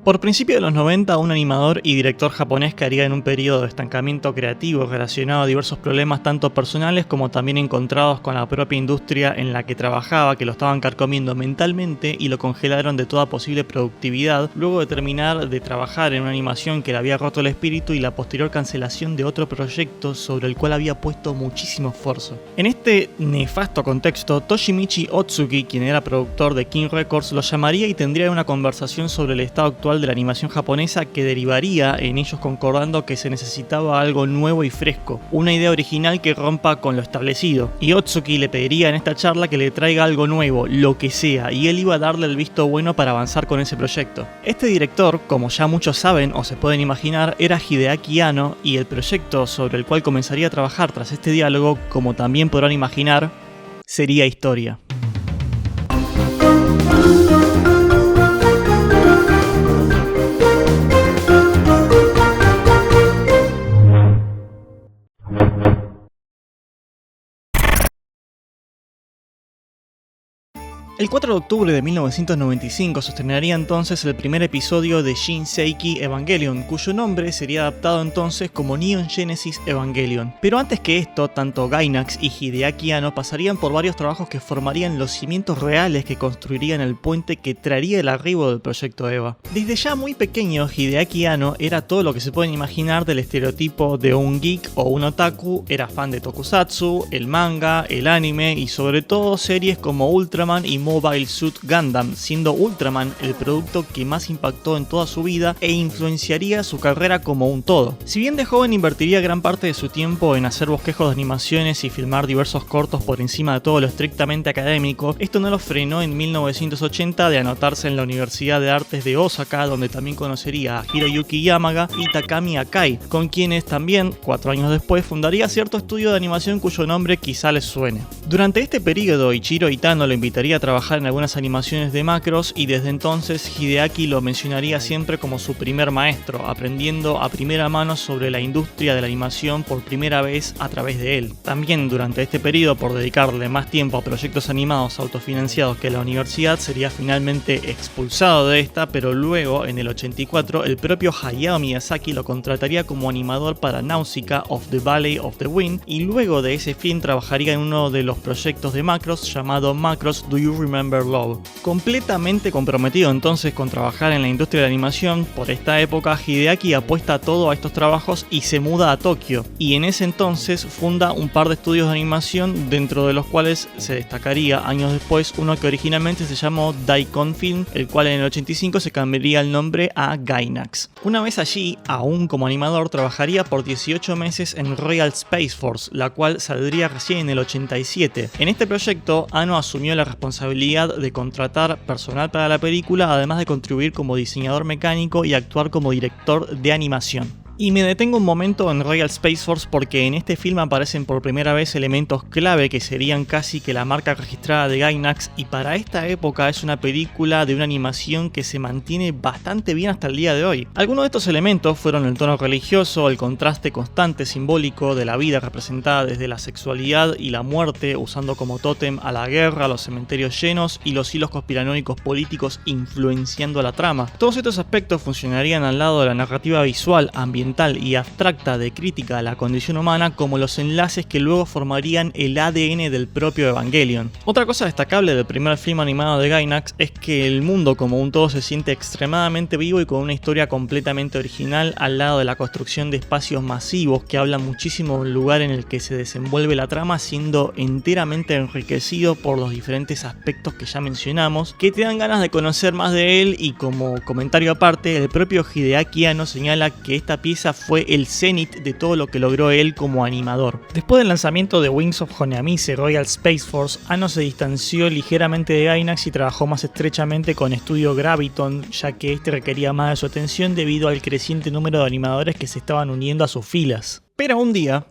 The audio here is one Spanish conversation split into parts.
Por principios de los 90, un animador y director japonés caería en un periodo de estancamiento creativo relacionado a diversos problemas tanto personales como también encontrados con la propia industria en la que trabajaba, que lo estaban carcomiendo mentalmente y lo congelaron de toda posible productividad luego de terminar de trabajar en una animación que le había roto el espíritu y la posterior cancelación de otro proyecto sobre el cual había puesto muchísimo esfuerzo. En este nefasto contexto, Toshimichi Otsuki, quien era productor de King Records, lo llamaría y tendría una conversación sobre el estado actual de la animación japonesa que derivaría en ellos concordando que se necesitaba algo nuevo y fresco, una idea original que rompa con lo establecido. Y Otsuki le pediría en esta charla que le traiga algo nuevo, lo que sea, y él iba a darle el visto bueno para avanzar con ese proyecto. Este director, como ya muchos saben o se pueden imaginar, era Hideaki Anno, y el proyecto sobre el cual comenzaría a trabajar tras este diálogo, como también podrán imaginar, sería Historia. El 4 de octubre de 1995 se estrenaría entonces el primer episodio de Shin Seiki Evangelion, cuyo nombre sería adaptado entonces como Neon Genesis Evangelion. Pero antes que esto, tanto Gainax y Hideaki Anno pasarían por varios trabajos que formarían los cimientos reales que construirían el puente que traería el arribo del proyecto EVA. Desde ya muy pequeño, Hideaki Anno era todo lo que se pueden imaginar del estereotipo de un geek o un otaku. Era fan de tokusatsu, el manga, el anime y sobre todo series como Ultraman y Mobile Suit Gundam, siendo Ultraman el producto que más impactó en toda su vida e influenciaría su carrera como un todo. Si bien de joven invertiría gran parte de su tiempo en hacer bosquejos de animaciones y filmar diversos cortos por encima de todo lo estrictamente académico, esto no lo frenó en 1980 de anotarse en la Universidad de Artes de Osaka, donde también conocería a Hiroyuki Yamaga y Takami Akai, con quienes también, 4 años después, fundaría cierto estudio de animación cuyo nombre quizá les suene. Durante este periodo, Ichiro Itano lo invitaría a trabajar en algunas animaciones de Macross y desde entonces Hideaki lo mencionaría siempre como su primer maestro, aprendiendo a primera mano sobre la industria de la animación por primera vez a través de él. También durante este periodo, por dedicarle más tiempo a proyectos animados autofinanciados que la universidad, sería finalmente expulsado de esta, pero luego en el 84 el propio Hayao Miyazaki lo contrataría como animador para Nausicaa of the Valley of the Wind y luego de ese film trabajaría en uno de los proyectos de Macross llamado Macross Do You Remember Love. Completamente comprometido entonces con trabajar en la industria de la animación, por esta época Hideaki apuesta todo a estos trabajos y se muda a Tokio, y en ese entonces funda un par de estudios de animación, dentro de los cuales se destacaría años después uno que originalmente se llamó Daikon Film, el cual en el 85 se cambiaría el nombre a Gainax. Una vez allí, aún como animador, trabajaría por 18 meses en Royal Space Force, la cual saldría recién en el 87. En este proyecto, Anno asumió la responsabilidad de contratar personal para la película, además de contribuir como diseñador mecánico y actuar como director de animación. Y me detengo un momento en Royal Space Force porque en este film aparecen por primera vez elementos clave que serían casi que la marca registrada de Gainax, y para esta época es una película de una animación que se mantiene bastante bien hasta el día de hoy. Algunos de estos elementos fueron el tono religioso, el contraste constante simbólico de la vida representada desde la sexualidad y la muerte, usando como tótem a la guerra, los cementerios llenos y los hilos conspiranoicos políticos influenciando la trama. Todos estos aspectos funcionarían al lado de la narrativa visual, ambiental y abstracta de crítica a la condición humana, como los enlaces que luego formarían el ADN del propio Evangelion. Otra cosa destacable del primer film animado de Gainax es que el mundo como un todo se siente extremadamente vivo y con una historia completamente original, al lado de la construcción de espacios masivos que hablan muchísimo del lugar en el que se desenvuelve la trama, siendo enteramente enriquecido por los diferentes aspectos que ya mencionamos, que te dan ganas de conocer más de él. Y como comentario aparte, el propio Hideaki Anno señala que esta pieza fue el cenit de todo lo que logró él como animador. Después del lanzamiento de Wings of Honeamise Royal Space Force, Anno se distanció ligeramente de Gainax y trabajó más estrechamente con Estudio Graviton, ya que este requería más de su atención debido al creciente número de animadores que se estaban uniendo a sus filas. Pero un día,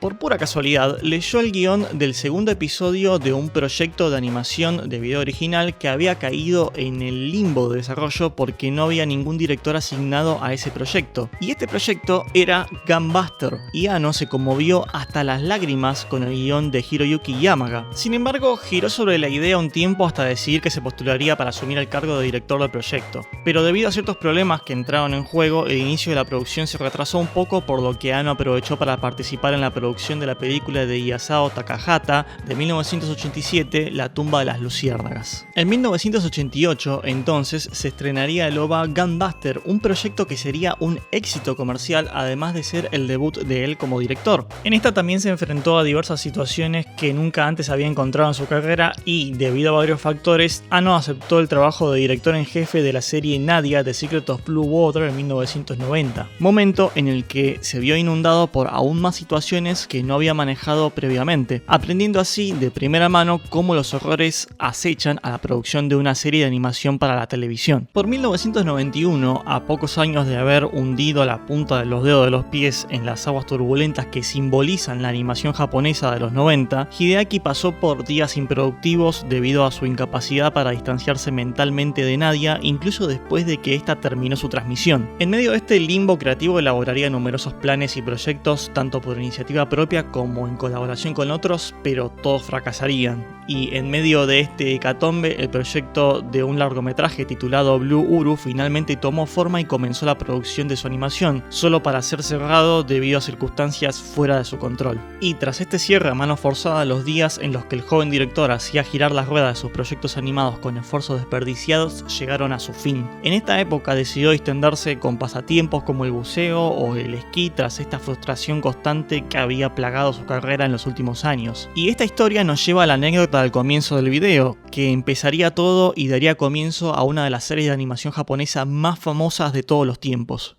por pura casualidad, leyó el guión del segundo episodio de un proyecto de animación de video original que había caído en el limbo de desarrollo porque no había ningún director asignado a ese proyecto. Y este proyecto era Gunbuster, y Anno se conmovió hasta las lágrimas con el guión de Hiroyuki Yamaga. Sin embargo, giró sobre la idea un tiempo hasta decidir que se postularía para asumir el cargo de director del proyecto. Pero debido a ciertos problemas que entraron en juego, el inicio de la producción se retrasó un poco, por lo que Anno aprovechó para participar en la producción de la película de Isao Takahata de 1987, La tumba de las luciérnagas. En 1988, entonces, se estrenaría el OVA Gunbuster, un proyecto que sería un éxito comercial, además de ser el debut de él como director. En esta también se enfrentó a diversas situaciones que nunca antes había encontrado en su carrera y, debido a varios factores, Anno aceptó el trabajo de director en jefe de la serie Nadia The Secret of Blue Water en 1990, momento en el que se vio inundado por aún más situaciones que no había manejado previamente, aprendiendo así de primera mano cómo los horrores acechan a la producción de una serie de animación para la televisión. Por 1991, a pocos años de haber hundido la punta de los dedos de los pies en las aguas turbulentas que simbolizan la animación japonesa de los 90, Hideaki pasó por días improductivos debido a su incapacidad para distanciarse mentalmente de Nadia, incluso después de que esta terminó su transmisión. En medio de este limbo creativo elaboraría numerosos planes y proyectos, tanto por iniciativa propia como en colaboración con otros, pero todos fracasarían. Y en medio de este hecatombe, el proyecto de un largometraje titulado Blue Uru finalmente tomó forma y comenzó la producción de su animación, solo para ser cerrado debido a circunstancias fuera de su control. Y tras este cierre a mano forzada, los días en los que el joven director hacía girar las ruedas de sus proyectos animados con esfuerzos desperdiciados llegaron a su fin. En esta época decidió distenderse con pasatiempos como el buceo o el esquí tras esta frustración constante que había plagado su carrera en los últimos años. Y esta historia nos lleva a la anécdota del comienzo del video, que empezaría todo y daría comienzo a una de las series de animación japonesa más famosas de todos los tiempos.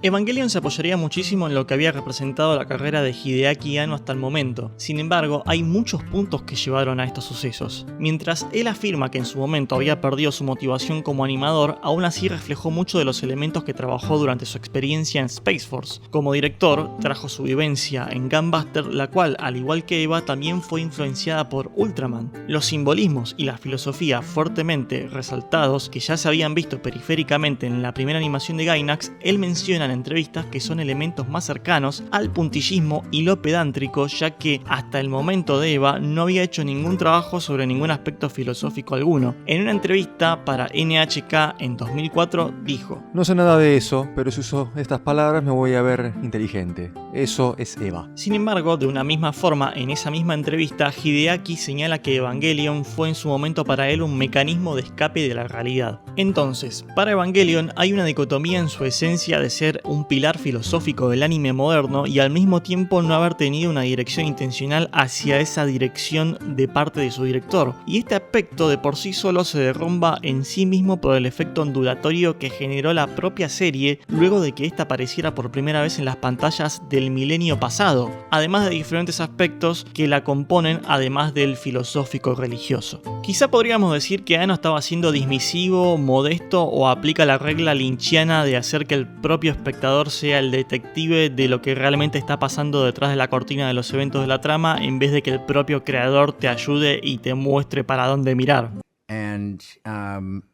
Evangelion se apoyaría muchísimo en lo que había representado la carrera de Hideaki Anno hasta el momento. Sin embargo, hay muchos puntos que llevaron a estos sucesos. Mientras él afirma que en su momento había perdido su motivación como animador, aún así reflejó mucho de los elementos que trabajó durante su experiencia en Space Force. Como director, trajo su vivencia en Gunbuster, la cual, al igual que Eva, también fue influenciada por Ultraman. Los simbolismos y la filosofía fuertemente resaltados, que ya se habían visto periféricamente en la primera animación de Gainax, él menciona en entrevistas que son elementos más cercanos al puntillismo y lo pedántrico, ya que hasta el momento de Eva no había hecho ningún trabajo sobre ningún aspecto filosófico alguno. En una entrevista para NHK en 2004 dijo: "No sé nada de eso, pero si uso estas palabras me voy a ver inteligente. Eso es Eva". Sin embargo, de una misma forma, en esa misma entrevista, Hideaki señala que Evangelion fue en su momento para él un mecanismo de escape de la realidad. Entonces, para Evangelion hay una dicotomía en su esencia de ser un pilar filosófico del anime moderno y al mismo tiempo no haber tenido una dirección intencional hacia esa dirección de parte de su director. Y este aspecto de por sí solo se derrumba en sí mismo por el efecto ondulatorio que generó la propia serie luego de que ésta apareciera por primera vez en las pantallas del milenio pasado, además de diferentes aspectos que la componen, además del filosófico religioso. Quizá podríamos decir que Anno estaba siendo dismisivo, modesto o aplica la regla lynchiana de hacer que el propio espectador sea el detective de lo que realmente está pasando detrás de la cortina de los eventos de la trama, en vez de que el propio creador te ayude y te muestre para dónde mirar.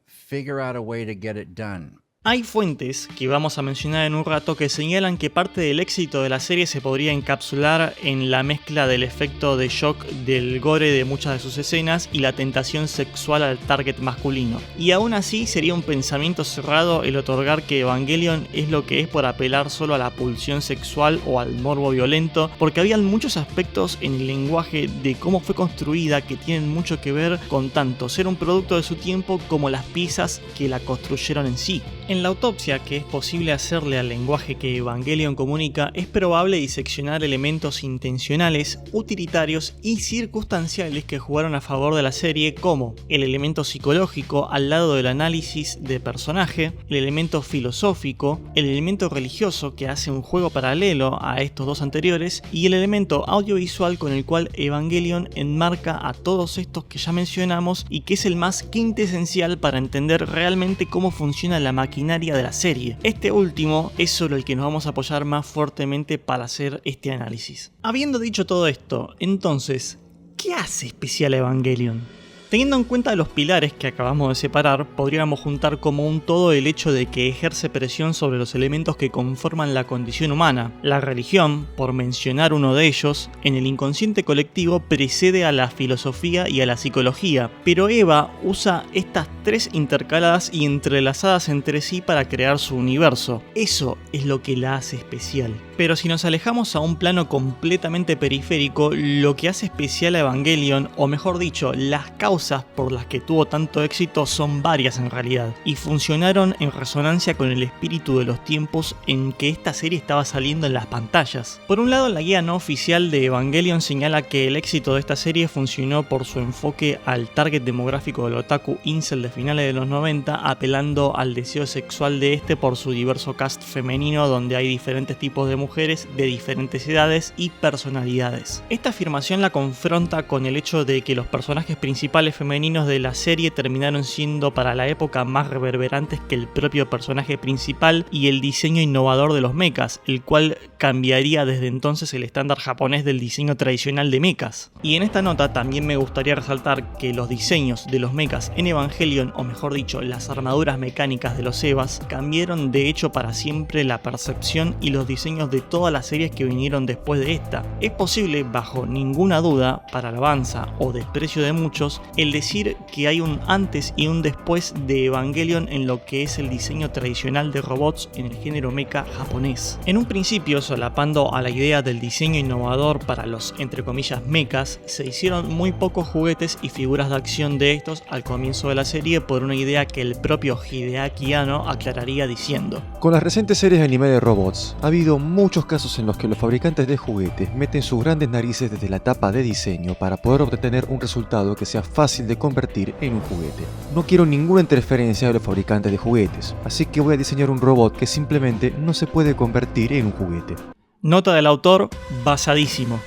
Figure out a way to get it done. Hay fuentes, que vamos a mencionar en un rato, que señalan que parte del éxito de la serie se podría encapsular en la mezcla del efecto de shock del gore de muchas de sus escenas y la tentación sexual al target masculino. Y aún así sería un pensamiento cerrado el otorgar que Evangelion es lo que es por apelar solo a la pulsión sexual o al morbo violento, porque habían muchos aspectos en el lenguaje de cómo fue construida que tienen mucho que ver con tanto ser un producto de su tiempo como las piezas que la construyeron en sí. En la autopsia que es posible hacerle al lenguaje que Evangelion comunica, es probable diseccionar elementos intencionales, utilitarios y circunstanciales que jugaron a favor de la serie, como el elemento psicológico al lado del análisis de personaje, el elemento filosófico, el elemento religioso que hace un juego paralelo a estos dos anteriores y el elemento audiovisual con el cual Evangelion enmarca a todos estos que ya mencionamos y que es el más quintesencial para entender realmente cómo funciona la maquinaria de la serie. Este último es sobre el que nos vamos a apoyar más fuertemente para hacer este análisis. Habiendo dicho todo esto, entonces, ¿qué hace especial a Evangelion? Teniendo en cuenta los pilares que acabamos de separar, podríamos juntar como un todo el hecho de que ejerce presión sobre los elementos que conforman la condición humana. La religión, por mencionar uno de ellos, en el inconsciente colectivo precede a la filosofía y a la psicología, pero Eva usa estas tres intercaladas y entrelazadas entre sí para crear su universo. Eso es lo que la hace especial. Pero si nos alejamos a un plano completamente periférico, lo que hace especial a Evangelion, o mejor dicho, las causas por las que tuvo tanto éxito son varias en realidad, y funcionaron en resonancia con el espíritu de los tiempos en que esta serie estaba saliendo en las pantallas. Por un lado, la guía no oficial de Evangelion señala que el éxito de esta serie funcionó por su enfoque al target demográfico del otaku incel de finales de los 90, apelando al deseo sexual de este por su diverso cast femenino donde hay diferentes tipos de mujeres de diferentes edades y personalidades. Esta afirmación la confronta con el hecho de que los personajes principales femeninos de la serie terminaron siendo para la época más reverberantes que el propio personaje principal y el diseño innovador de los mechas, el cual cambiaría desde entonces el estándar japonés del diseño tradicional de mechas. Y en esta nota también me gustaría resaltar que los diseños de los mechas en Evangelion, o mejor dicho, las armaduras mecánicas de los Evas, cambiaron de hecho para siempre la percepción y los diseños de todas las series que vinieron después de esta. Es posible, bajo ninguna duda, para alabanza o desprecio de muchos, el decir que hay un antes y un después de Evangelion en lo que es el diseño tradicional de robots en el género mecha japonés. En un principio, solapando a la idea del diseño innovador para los entre comillas mechas, se hicieron muy pocos juguetes y figuras de acción de estos al comienzo de la serie por una idea que el propio Hideaki Anno aclararía diciendo: Con las recientes series de anime de robots, ha habido muchos casos en los que los fabricantes de juguetes meten sus grandes narices desde la etapa de diseño para poder obtener un resultado que sea fácil de convertir en un juguete. No quiero ninguna interferencia de los fabricantes de juguetes, así que voy a diseñar un robot que simplemente no se puede convertir en un juguete. Nota del autor, basadísimo.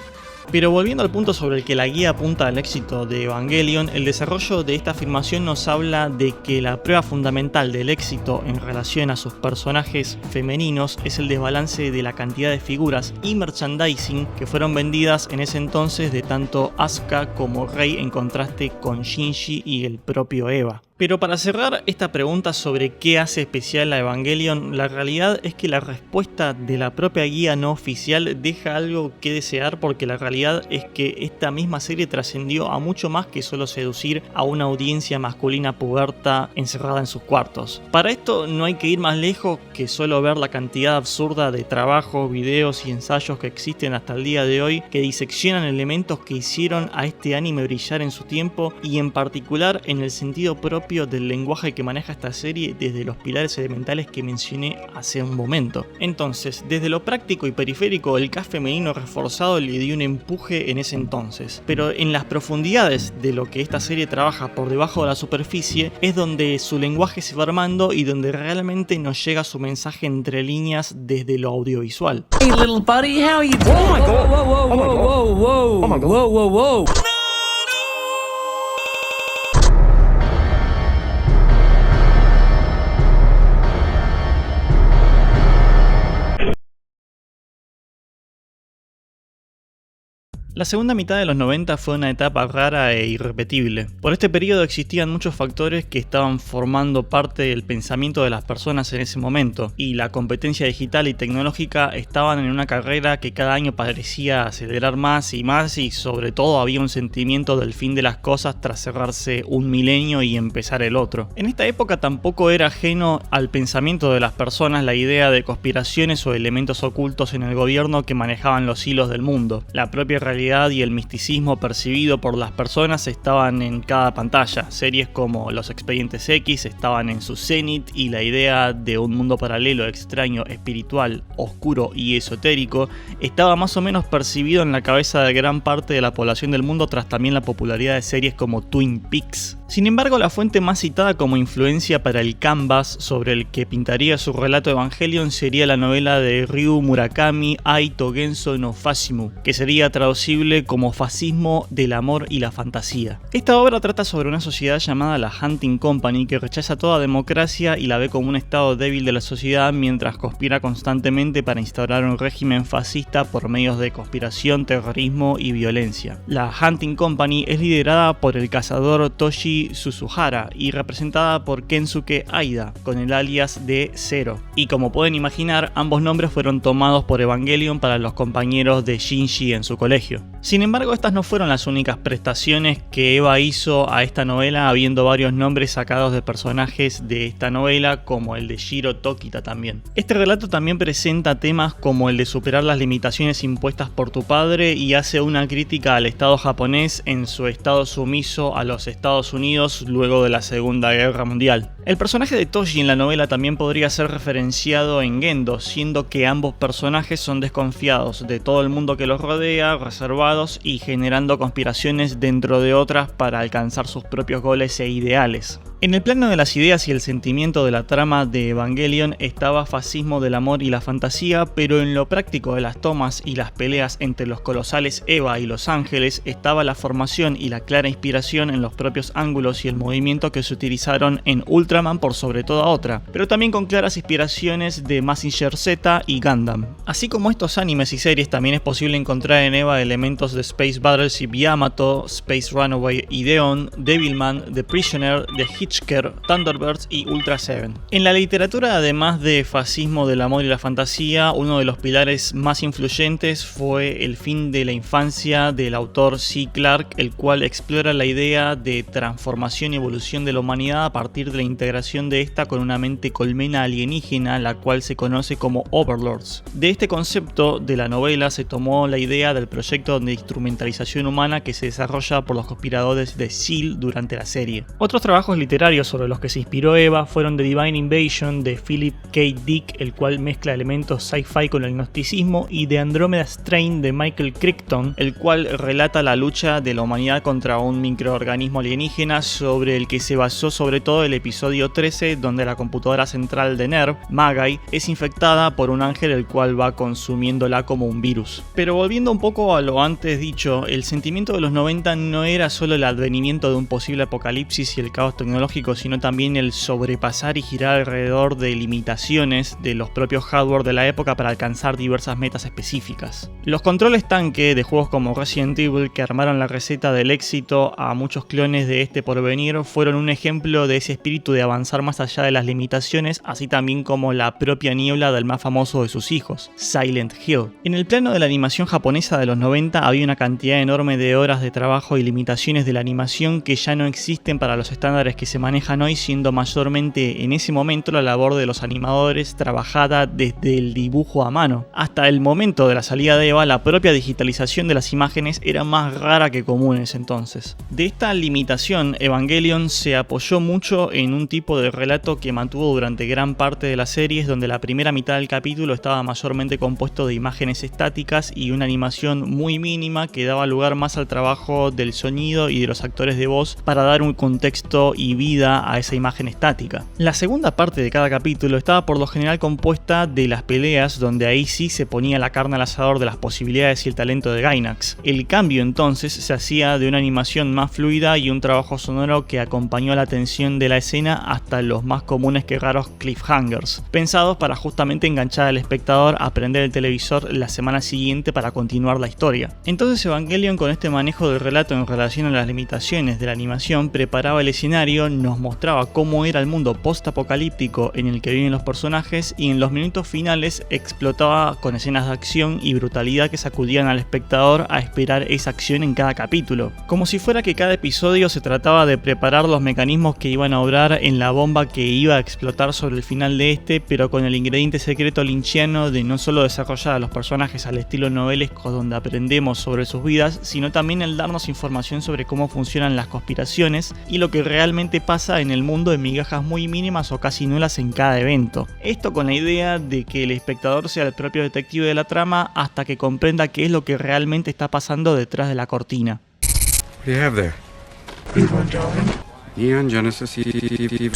Pero volviendo al punto sobre el que la guía apunta al éxito de Evangelion, el desarrollo de esta afirmación nos habla de que la prueba fundamental del éxito en relación a sus personajes femeninos es el desbalance de la cantidad de figuras y merchandising que fueron vendidas en ese entonces de tanto Asuka como Rei en contraste con Shinji y el propio Eva. Pero para cerrar esta pregunta sobre qué hace especial a Evangelion, la realidad es que la respuesta de la propia guía no oficial deja algo que desear, porque la realidad es que esta misma serie trascendió a mucho más que solo seducir a una audiencia masculina puberta encerrada en sus cuartos. Para esto no hay que ir más lejos que solo ver la cantidad absurda de trabajos, videos y ensayos que existen hasta el día de hoy que diseccionan elementos que hicieron a este anime brillar en su tiempo, y en particular en el sentido propio del lenguaje que maneja esta serie desde los pilares elementales que mencioné hace un momento. Entonces, desde lo práctico y periférico, el cast femenino reforzado le dio un empuje en ese entonces, pero en las profundidades de lo que esta serie trabaja por debajo de la superficie es donde su lenguaje se va armando y donde realmente nos llega su mensaje entre líneas desde lo audiovisual. Hey little buddy, how you doing? Oh my god. Whoa, whoa, whoa, whoa, whoa, whoa. Oh my god. Whoa, whoa, whoa. La segunda mitad de los 90 fue una etapa rara e irrepetible. Por este periodo existían muchos factores que estaban formando parte del pensamiento de las personas en ese momento, y la competencia digital y tecnológica estaban en una carrera que cada año parecía acelerar más, y sobre todo había un sentimiento del fin de las cosas tras cerrarse un milenio y empezar el otro. En esta época tampoco era ajeno al pensamiento de las personas la idea de conspiraciones o elementos ocultos en el gobierno que manejaban los hilos del mundo. La propia realidad seriedad y el misticismo percibido por las personas estaban en cada pantalla. Series como Los Expedientes X estaban en su cenit y la idea de un mundo paralelo, extraño, espiritual, oscuro y esotérico estaba más o menos percibido en la cabeza de gran parte de la población del mundo tras también la popularidad de series como Twin Peaks. Sin embargo, la fuente más citada como influencia para el canvas sobre el que pintaría su relato Evangelion sería la novela de Ryu Murakami Ai Togenso no Fashimu, que sería traducible como Fascismo del amor y la fantasía. Esta obra trata sobre una sociedad llamada la Hunting Company que rechaza toda democracia y la ve como un estado débil de la sociedad mientras conspira constantemente para instaurar un régimen fascista por medios de conspiración, terrorismo y violencia. La Hunting Company es liderada por el cazador Toshi Suzuhara y representada por Kensuke Aida, con el alias de Zero. Y como pueden imaginar, ambos nombres fueron tomados por Evangelion para los compañeros de Shinji en su colegio. Sin embargo, estas no fueron las únicas prestaciones que Eva hizo a esta novela, habiendo varios nombres sacados de personajes de esta novela, como el de Shiro Tokita también. Este relato también presenta temas como el de superar las limitaciones impuestas por tu padre y hace una crítica al Estado japonés en su estado sumiso a los Estados Unidos luego de la Segunda Guerra Mundial. El personaje de Toshi en la novela también podría ser referenciado en Gendo, siendo que ambos personajes son desconfiados de todo el mundo que los rodea, reservados y generando conspiraciones dentro de otras para alcanzar sus propios goles e ideales. En el plano de las ideas y el sentimiento de la trama de Evangelion estaba Fascismo del amor y la fantasía, pero en lo práctico de las tomas y las peleas entre los colosales Eva y los ángeles estaba la formación y la clara inspiración en los propios ángulos y el movimiento que se utilizaron en Ultraman por sobre toda otra, pero también con claras inspiraciones de Mazinger Z y Gundam. Así como estos animes y series, también es posible encontrar en Eva elementos de Space Battleship Yamato, Space Runaway Ideon, Devilman, The Prisoner, The Hitchhiker, Thunderbirds y Ultra Seven. En la literatura, además de Fascismo del amor y la fantasía, uno de los pilares más influyentes fue El fin de la infancia del autor C. Clarke, el cual explora la idea de transformación y evolución de la humanidad a partir de la integración de esta con una mente colmena alienígena, la cual se conoce como Overlords. De este concepto de la novela se tomó la idea del proyecto de instrumentalización humana que se desarrolla por los conspiradores de S.H.I.E.L.D. durante la serie. Otros trabajos literarios sobre los que se inspiró Eva fueron The Divine Invasion de Philip K. Dick, el cual mezcla elementos sci-fi con el gnosticismo, y The Andromeda Strain de Michael Crichton, el cual relata la lucha de la humanidad contra un microorganismo alienígena, sobre el que se basó sobre todo el episodio 13, donde la computadora central de NERV, Magai, es infectada por un ángel el cual va consumiéndola como un virus. Pero volviendo un poco a lo antes dicho, el sentimiento de los 90 no era solo el advenimiento de un posible apocalipsis y el caos tecnológico, sino también el sobrepasar y girar alrededor de limitaciones de los propios hardware de la época para alcanzar diversas metas específicas. Los controles tanque de juegos como Resident Evil, que armaron la receta del éxito a muchos clones de este porvenir, fueron un ejemplo de ese espíritu de avanzar más allá de las limitaciones, así también como la propia niebla del más famoso de sus hijos, Silent Hill. En el plano de la animación japonesa de los 90 había una cantidad enorme de horas de trabajo y limitaciones de la animación que ya no existen para los estándares que se manejan hoy, siendo mayormente en ese momento la labor de los animadores trabajada desde el dibujo a mano. Hasta el momento de la salida de Eva, la propia digitalización de las imágenes era más rara que común en ese entonces. De esta limitación, Evangelion se apoyó mucho en un tipo de relato que mantuvo durante gran parte de las series, donde la primera mitad del capítulo estaba mayormente compuesto de imágenes estáticas y una animación muy mínima que daba lugar más al trabajo del sonido y de los actores de voz para dar un contexto y vida a esa imagen estática. La segunda parte de cada capítulo estaba por lo general compuesta de las peleas, donde ahí sí se ponía la carne al asador de las posibilidades y el talento de Gainax. El cambio entonces se hacía de una animación más fluida y un trabajo sonoro que acompañó la tensión de la escena hasta los más comunes que raros cliffhangers, pensados para justamente enganchar al espectador a prender el televisor la semana siguiente para continuar la historia. Entonces Evangelion, con este manejo del relato en relación a las limitaciones de la animación, preparaba el escenario nos mostraba cómo era el mundo post-apocalíptico en el que viven los personajes y en los minutos finales explotaba con escenas de acción y brutalidad que sacudían al espectador a esperar esa acción en cada capítulo. Como si fuera que cada episodio se trataba de preparar los mecanismos que iban a obrar en la bomba que iba a explotar sobre el final de este, pero con el ingrediente secreto lynchiano de no solo desarrollar a los personajes al estilo novelesco donde aprendemos sobre sus vidas, sino también el darnos información sobre cómo funcionan las conspiraciones y lo que realmente pasa en el mundo en migajas muy mínimas o casi nulas en cada evento. Esto con la idea de que el espectador sea el propio detective de la trama hasta que comprenda qué es lo que realmente está pasando detrás de la cortina. What do you have there? Neon Genesis Eve.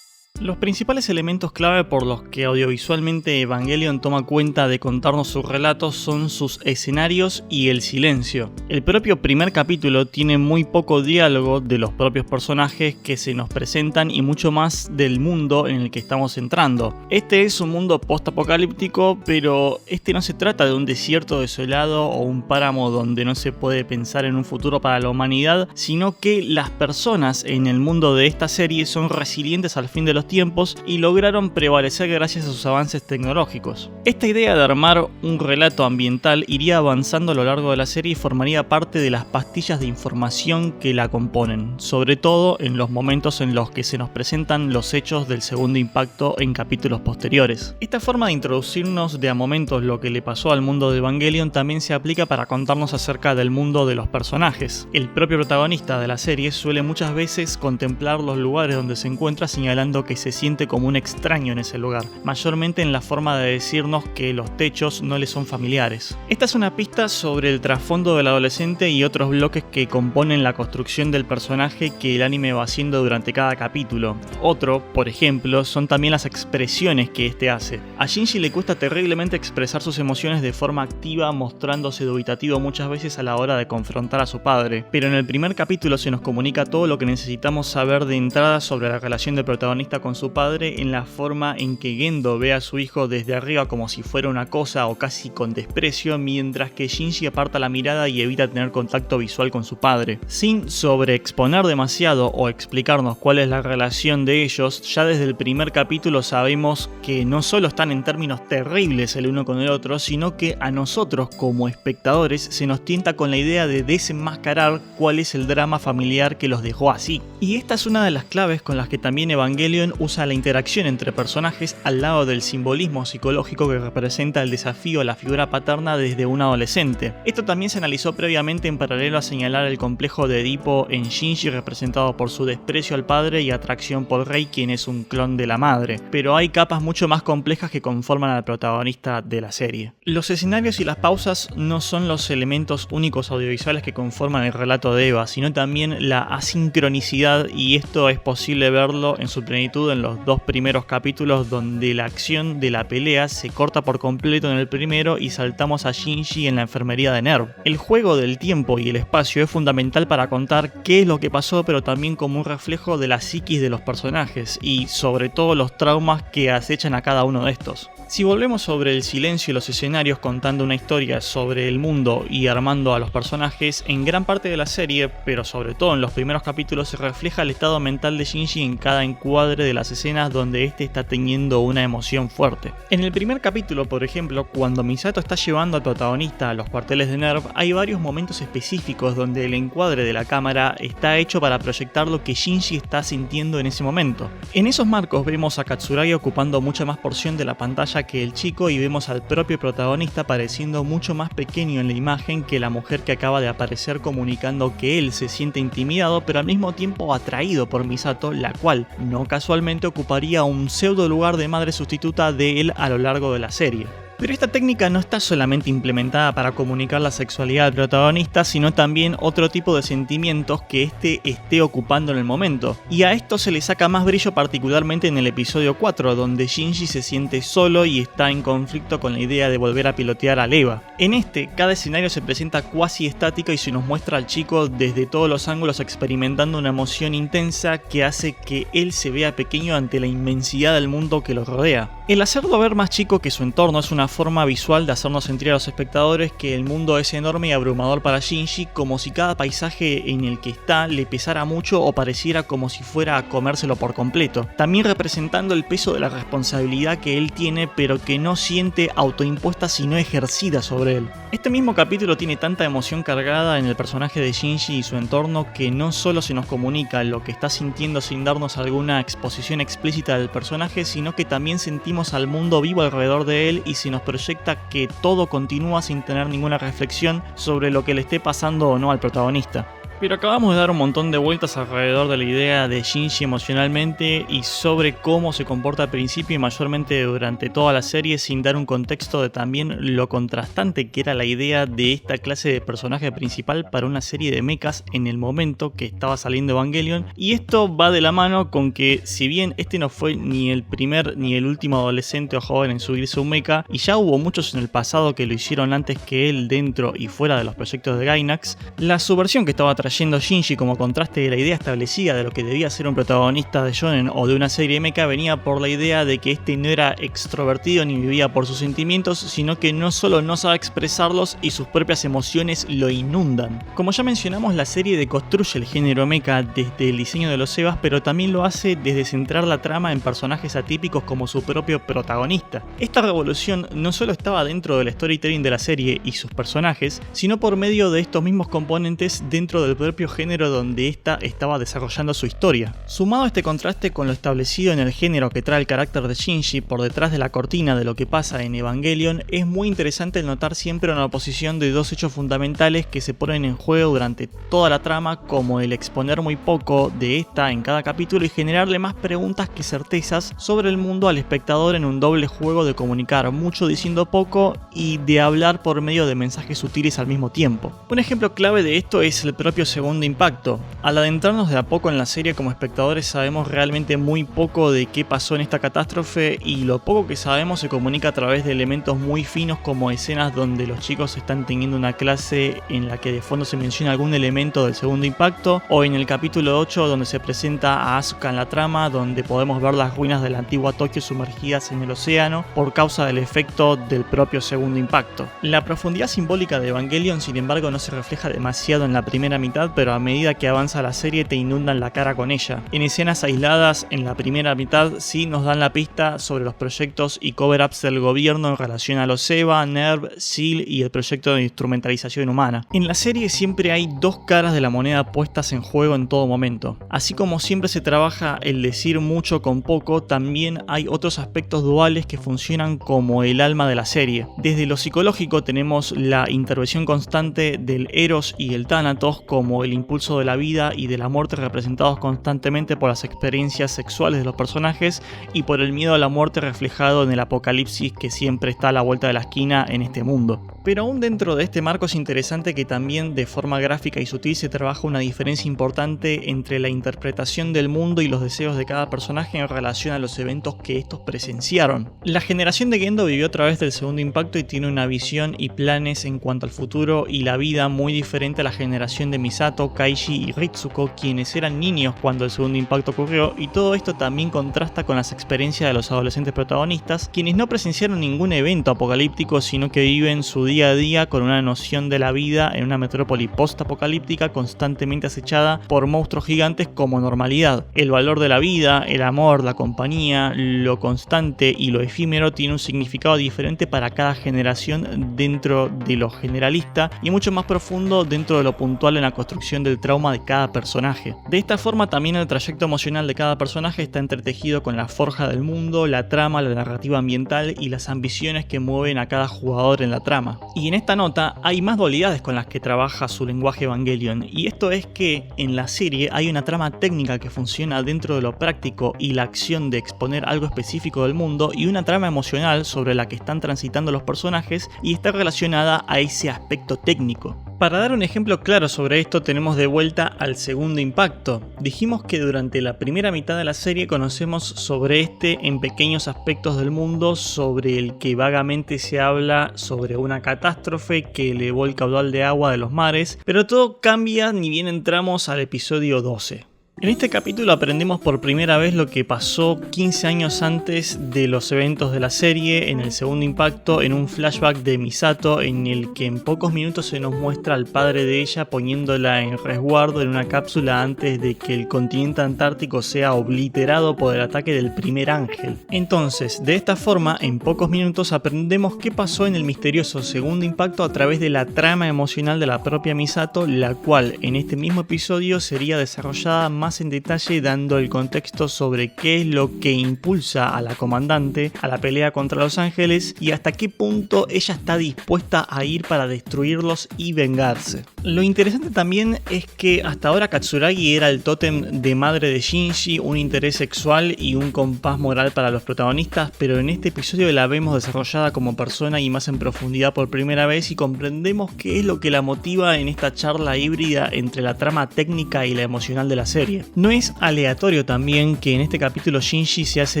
Los principales elementos clave por los que audiovisualmente Evangelion toma cuenta de contarnos sus relatos son sus escenarios y el silencio. El propio primer capítulo tiene muy poco diálogo de los propios personajes que se nos presentan y mucho más del mundo en el que estamos entrando. Este es un mundo post-apocalíptico, pero este no se trata de un desierto desolado o un páramo donde no se puede pensar en un futuro para la humanidad, sino que las personas en el mundo de esta serie son resilientes al fin de los tiempos y lograron prevalecer gracias a sus avances tecnológicos. Esta idea de armar un relato ambiental iría avanzando a lo largo de la serie y formaría parte de las pastillas de información que la componen, sobre todo en los momentos en los que se nos presentan los hechos del segundo impacto en capítulos posteriores. Esta forma de introducirnos de a momentos lo que le pasó al mundo de Evangelion también se aplica para contarnos acerca del mundo de los personajes. El propio protagonista de la serie suele muchas veces contemplar los lugares donde se encuentra, señalando que se siente como un extraño en ese lugar, mayormente en la forma de decirnos que los techos no le son familiares. Esta es una pista sobre el trasfondo del adolescente y otros bloques que componen la construcción del personaje que el anime va haciendo durante cada capítulo. Otro, por ejemplo, son también las expresiones que este hace. A Shinji le cuesta terriblemente expresar sus emociones de forma activa, mostrándose dubitativo muchas veces a la hora de confrontar a su padre, pero en el primer capítulo se nos comunica todo lo que necesitamos saber de entrada sobre la relación del protagonista con su padre, en la forma en que Gendo ve a su hijo desde arriba como si fuera una cosa o casi con desprecio, mientras que Shinji aparta la mirada y evita tener contacto visual con su padre. Sin sobreexponer demasiado o explicarnos cuál es la relación de ellos, ya desde el primer capítulo sabemos que no solo están en términos terribles el uno con el otro, sino que a nosotros como espectadores se nos tienta con la idea de desenmascarar cuál es el drama familiar que los dejó así. Y esta es una de las claves con las que también Evangelion usa la interacción entre personajes al lado del simbolismo psicológico que representa el desafío a la figura paterna desde un adolescente. Esto también se analizó previamente en paralelo a señalar el complejo de Edipo en Shinji, representado por su desprecio al padre y atracción por Rei, quien es un clon de la madre, pero hay capas mucho más complejas que conforman al protagonista de la serie. Los escenarios y las pausas no son los elementos únicos audiovisuales que conforman el relato de Eva, sino también la asincronicidad, y esto es posible verlo en su plenitud en los dos primeros capítulos, donde la acción de la pelea se corta por completo en el primero y saltamos a Shinji en la enfermería de NERV. El juego del tiempo y el espacio es fundamental para contar qué es lo que pasó, pero también como un reflejo de la psiquis de los personajes y sobre todo los traumas que acechan a cada uno de estos. Si volvemos sobre el silencio y los escenarios contando una historia sobre el mundo y armando a los personajes, en gran parte de la serie, pero sobre todo en los primeros capítulos, se refleja el estado mental de Shinji en cada encuadre de las escenas donde este está teniendo una emoción fuerte. En el primer capítulo, por ejemplo, cuando Misato está llevando al protagonista a los cuarteles de NERV, hay varios momentos específicos donde el encuadre de la cámara está hecho para proyectar lo que Shinji está sintiendo en ese momento. En esos marcos vemos a Katsuragi ocupando mucha más porción de la pantalla que el chico y vemos al propio protagonista pareciendo mucho más pequeño en la imagen que la mujer que acaba de aparecer, comunicando que él se siente intimidado pero al mismo tiempo atraído por Misato, la cual no casualmente ocuparía un pseudo lugar de madre sustituta de él a lo largo de la serie. Pero esta técnica no está solamente implementada para comunicar la sexualidad del protagonista, sino también otro tipo de sentimientos que éste esté ocupando en el momento. Y a esto se le saca más brillo particularmente en el episodio 4, donde Shinji se siente solo y está en conflicto con la idea de volver a pilotear a Eva. En este, cada escenario se presenta cuasi estático y se nos muestra al chico desde todos los ángulos experimentando una emoción intensa que hace que él se vea pequeño ante la inmensidad del mundo que lo rodea. El hacerlo ver más chico que su entorno es una una forma visual de hacernos sentir a los espectadores que el mundo es enorme y abrumador para Shinji, como si cada paisaje en el que está le pesara mucho o pareciera como si fuera a comérselo por completo. También representando el peso de la responsabilidad que él tiene, pero que no siente autoimpuesta sino ejercida sobre él. Este mismo capítulo tiene tanta emoción cargada en el personaje de Shinji y su entorno que no solo se nos comunica lo que está sintiendo sin darnos alguna exposición explícita del personaje, sino que también sentimos al mundo vivo alrededor de él y se nos proyecta que todo continúa sin tener ninguna reflexión sobre lo que le esté pasando o no al protagonista. Pero acabamos de dar un montón de vueltas alrededor de la idea de Shinji emocionalmente y sobre cómo se comporta al principio y mayormente durante toda la serie, sin dar un contexto de también lo contrastante que era la idea de esta clase de personaje principal para una serie de mechas en el momento que estaba saliendo Evangelion. Y esto va de la mano con que, si bien este no fue ni el primer ni el último adolescente o joven en subirse a un mecha, y ya hubo muchos en el pasado que lo hicieron antes que él dentro y fuera de los proyectos de Gainax, la subversión que estaba trayendo Shinji como contraste de la idea establecida de lo que debía ser un protagonista de shonen o de una serie de mecha venía por la idea de que este no era extrovertido ni vivía por sus sentimientos, sino que no solo no sabe expresarlos y sus propias emociones lo inundan. Como ya mencionamos, la serie deconstruye el género mecha desde el diseño de los Evas, pero también lo hace desde centrar la trama en personajes atípicos como su propio protagonista. Esta revolución no solo estaba dentro del storytelling de la serie y sus personajes, sino por medio de estos mismos componentes dentro del propio género donde ésta estaba desarrollando su historia. Sumado a este contraste con lo establecido en el género que trae el carácter de Shinji por detrás de la cortina de lo que pasa en Evangelion, es muy interesante el notar siempre una oposición de dos hechos fundamentales que se ponen en juego durante toda la trama, como el exponer muy poco de esta en cada capítulo y generarle más preguntas que certezas sobre el mundo al espectador en un doble juego de comunicar mucho diciendo poco y de hablar por medio de mensajes sutiles al mismo tiempo. Un ejemplo clave de esto es el propio segundo impacto. Al adentrarnos de a poco en la serie como espectadores sabemos realmente muy poco de qué pasó en esta catástrofe y lo poco que sabemos se comunica a través de elementos muy finos como escenas donde los chicos están teniendo una clase en la que de fondo se menciona algún elemento del segundo impacto, o en el capítulo 8 donde se presenta a Asuka en la trama, donde podemos ver las ruinas de la antigua Tokio sumergidas en el océano por causa del efecto del propio segundo impacto. La profundidad simbólica de Evangelion sin embargo no se refleja demasiado en la primera mitad, pero a medida que avanza la serie te inundan la cara con ella. En escenas aisladas en la primera mitad sí nos dan la pista sobre los proyectos y cover-ups del gobierno en relación a los EVA, NERV, SEAL y el proyecto de instrumentalización humana. En la serie siempre hay dos caras de la moneda puestas en juego en todo momento. Así como siempre se trabaja el decir mucho con poco, también hay otros aspectos duales que funcionan como el alma de la serie. Desde lo psicológico tenemos la intervención constante del Eros y el Thanatos como el impulso de la vida y de la muerte representados constantemente por las experiencias sexuales de los personajes y por el miedo a la muerte reflejado en el apocalipsis que siempre está a la vuelta de la esquina en este mundo. Pero aún dentro de este marco es interesante que también de forma gráfica y sutil se trabaja una diferencia importante entre la interpretación del mundo y los deseos de cada personaje en relación a los eventos que estos presenciaron. La generación de Gendo vivió a través del segundo impacto y tiene una visión y planes en cuanto al futuro y la vida muy diferente a la generación de Misato, Kaishi y Ritsuko, quienes eran niños cuando el segundo impacto ocurrió, y todo esto también contrasta con las experiencias de los adolescentes protagonistas, quienes no presenciaron ningún evento apocalíptico sino que viven su día a día con una noción de la vida en una metrópoli post-apocalíptica constantemente acechada por monstruos gigantes como normalidad. El valor de la vida, el amor, la compañía, lo constante y lo efímero tiene un significado diferente para cada generación dentro de lo generalista y mucho más profundo dentro de lo puntual en la construcción del trauma de cada personaje. De esta forma también el trayecto emocional de cada personaje está entretejido con la forja del mundo, la trama, la narrativa ambiental y las ambiciones que mueven a cada jugador en la trama. Y en esta nota hay más dualidades con las que trabaja su lenguaje Evangelion, y esto es que en la serie hay una trama técnica que funciona dentro de lo práctico y la acción de exponer algo específico del mundo, y una trama emocional sobre la que están transitando los personajes y está relacionada a ese aspecto técnico. Para dar un ejemplo claro sobre esto tenemos de vuelta al segundo impacto. Dijimos que durante la primera mitad de la serie conocemos sobre este en pequeños aspectos del mundo sobre el que vagamente se habla sobre una catástrofe que elevó el caudal de agua de los mares, pero todo cambia ni bien entramos al episodio 12. En este capítulo aprendemos por primera vez lo que pasó 15 años antes de los eventos de la serie, en el segundo impacto, en un flashback de Misato en el que en pocos minutos se nos muestra al padre de ella poniéndola en resguardo en una cápsula antes de que el continente antártico sea obliterado por el ataque del primer ángel. Entonces, de esta forma, en pocos minutos aprendemos qué pasó en el misterioso segundo impacto a través de la trama emocional de la propia Misato, la cual en este mismo episodio sería desarrollada más en detalle, dando el contexto sobre qué es lo que impulsa a la comandante a la pelea contra los ángeles y hasta qué punto ella está dispuesta a ir para destruirlos y vengarse. Lo interesante también es que hasta ahora Katsuragi era el tótem de madre de Shinji, un interés sexual y un compás moral para los protagonistas, pero en este episodio la vemos desarrollada como persona y más en profundidad por primera vez y comprendemos qué es lo que la motiva en esta charla híbrida entre la trama técnica y la emocional de la serie. No es aleatorio también que en este capítulo Shinji se hace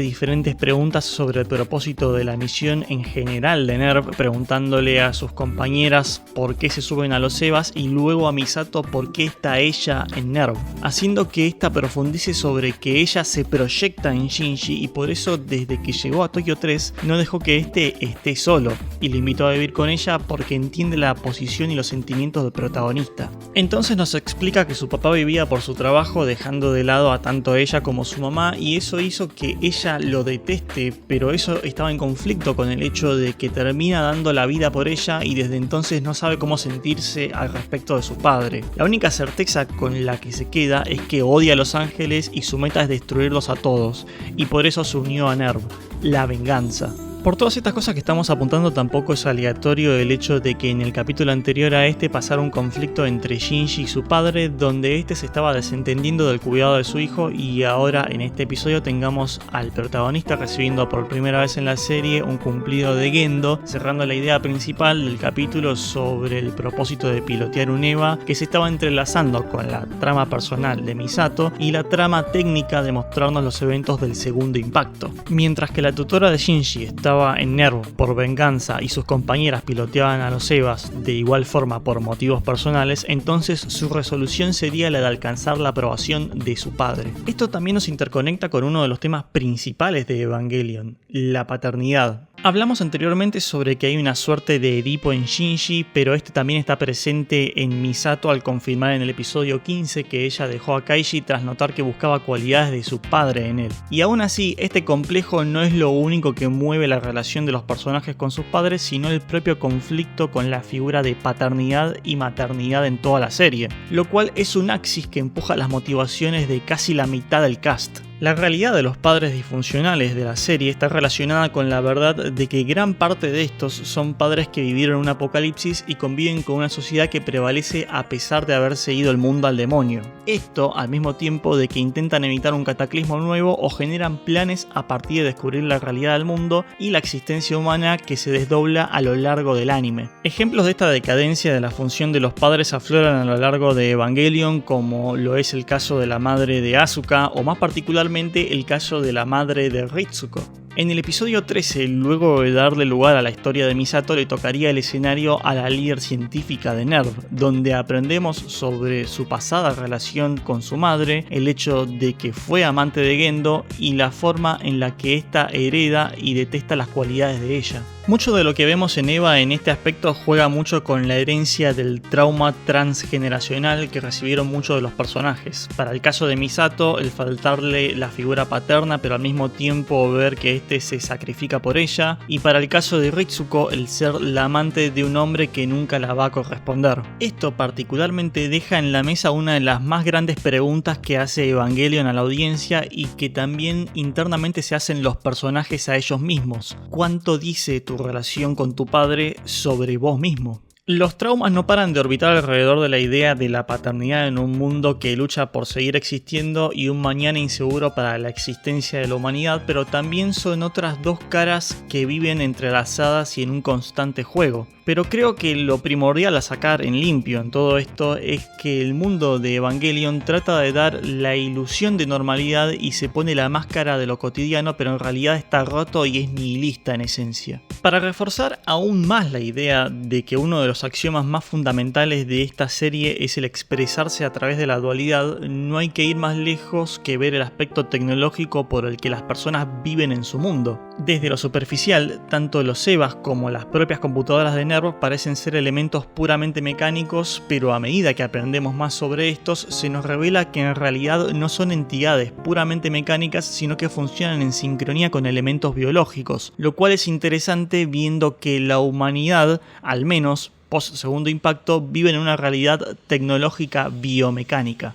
diferentes preguntas sobre el propósito de la misión en general de NERV, preguntándole a sus compañeras por qué se suben a los EVAs y luego a Misato por qué está ella en NERV, haciendo que ésta profundice sobre que ella se proyecta en Shinji y por eso desde que llegó a Tokio 3 no dejó que este esté solo y le invitó a vivir con ella porque entiende la posición y los sentimientos del protagonista. Entonces nos explica que su papá vivía por su trabajo dejando de lado a tanto ella como su mamá y eso hizo que ella lo deteste, pero eso estaba en conflicto con el hecho de que termina dando la vida por ella y desde entonces no sabe cómo sentirse al respecto de su padre. La única certeza con la que se queda es que odia a los ángeles y su meta es destruirlos a todos y por eso se unió a NERV, la venganza. Por todas estas cosas que estamos apuntando, tampoco es aleatorio el hecho de que en el capítulo anterior a este pasara un conflicto entre Shinji y su padre, donde este se estaba desentendiendo del cuidado de su hijo y ahora en este episodio tengamos al protagonista recibiendo por primera vez en la serie un cumplido de Gendo, cerrando la idea principal del capítulo sobre el propósito de pilotear un EVA que se estaba entrelazando con la trama personal de Misato y la trama técnica de mostrarnos los eventos del segundo impacto. Mientras que la tutora de Shinji estaba en NERV por venganza y sus compañeras piloteaban a los EVAs de igual forma por motivos personales, entonces su resolución sería la de alcanzar la aprobación de su padre. Esto también nos interconecta con uno de los temas principales de Evangelion, la paternidad. Hablamos anteriormente sobre que hay una suerte de Edipo en Shinji, pero este también está presente en Misato al confirmar en el episodio 15 que ella dejó a Kaiji tras notar que buscaba cualidades de su padre en él. Y aún así, este complejo no es lo único que mueve la relación de los personajes con sus padres, sino el propio conflicto con la figura de paternidad y maternidad en toda la serie, lo cual es un axis que empuja las motivaciones de casi la mitad del cast. La realidad de los padres disfuncionales de la serie está relacionada con la verdad de que gran parte de estos son padres que vivieron un apocalipsis y conviven con una sociedad que prevalece a pesar de haberse ido el mundo al demonio. Esto al mismo tiempo de que intentan evitar un cataclismo nuevo o generan planes a partir de descubrir la realidad del mundo y la existencia humana que se desdobla a lo largo del anime. Ejemplos de esta decadencia de la función de los padres afloran a lo largo de Evangelion, como lo es el caso de la madre de Asuka o más particularmente el caso de la madre de Ritsuko. En el episodio 13, luego de darle lugar a la historia de Misato, le tocaría el escenario a la líder científica de NERV, donde aprendemos sobre su pasada relación con su madre, el hecho de que fue amante de Gendo y la forma en la que ésta hereda y detesta las cualidades de ella. Mucho de lo que vemos en Eva en este aspecto juega mucho con la herencia del trauma transgeneracional que recibieron muchos de los personajes. Para el caso de Misato, el faltarle la figura paterna pero al mismo tiempo ver que este se sacrifica por ella, y para el caso de Ritsuko, el ser la amante de un hombre que nunca la va a corresponder. Esto particularmente deja en la mesa una de las más grandes preguntas que hace Evangelion a la audiencia y que también internamente se hacen los personajes a ellos mismos. ¿Cuánto dice tu relación con tu padre sobre vos mismo? Los traumas no paran de orbitar alrededor de la idea de la paternidad en un mundo que lucha por seguir existiendo y un mañana inseguro para la existencia de la humanidad, pero también son otras dos caras que viven entrelazadas y en un constante juego. Pero creo que lo primordial a sacar en limpio en todo esto es que el mundo de Evangelion trata de dar la ilusión de normalidad y se pone la máscara de lo cotidiano, pero en realidad está roto y es nihilista en esencia. Para reforzar aún más la idea de que uno de los los axiomas más fundamentales de esta serie es el expresarse a través de la dualidad, no hay que ir más lejos que ver el aspecto tecnológico por el que las personas viven en su mundo. Desde lo superficial, tanto los EVAs como las propias computadoras de NERV parecen ser elementos puramente mecánicos, pero a medida que aprendemos más sobre estos, se nos revela que en realidad no son entidades puramente mecánicas, sino que funcionan en sincronía con elementos biológicos, lo cual es interesante viendo que la humanidad, al menos post segundo impacto, vive en una realidad tecnológica biomecánica.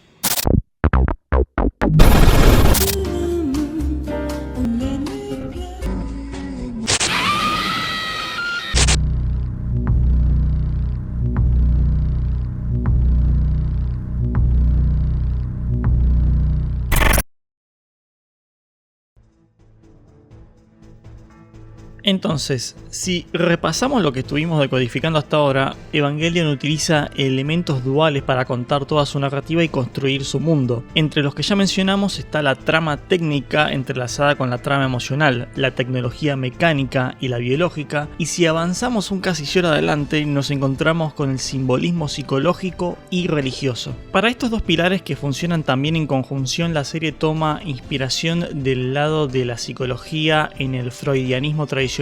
Entonces, si repasamos lo que estuvimos decodificando hasta ahora, Evangelion utiliza elementos duales para contar toda su narrativa y construir su mundo. Entre los que ya mencionamos está la trama técnica entrelazada con la trama emocional, la tecnología mecánica y la biológica, y si avanzamos un casillero adelante nos encontramos con el simbolismo psicológico y religioso. Para estos dos pilares que funcionan también en conjunción, la serie toma inspiración del lado de la psicología en el freudianismo tradicional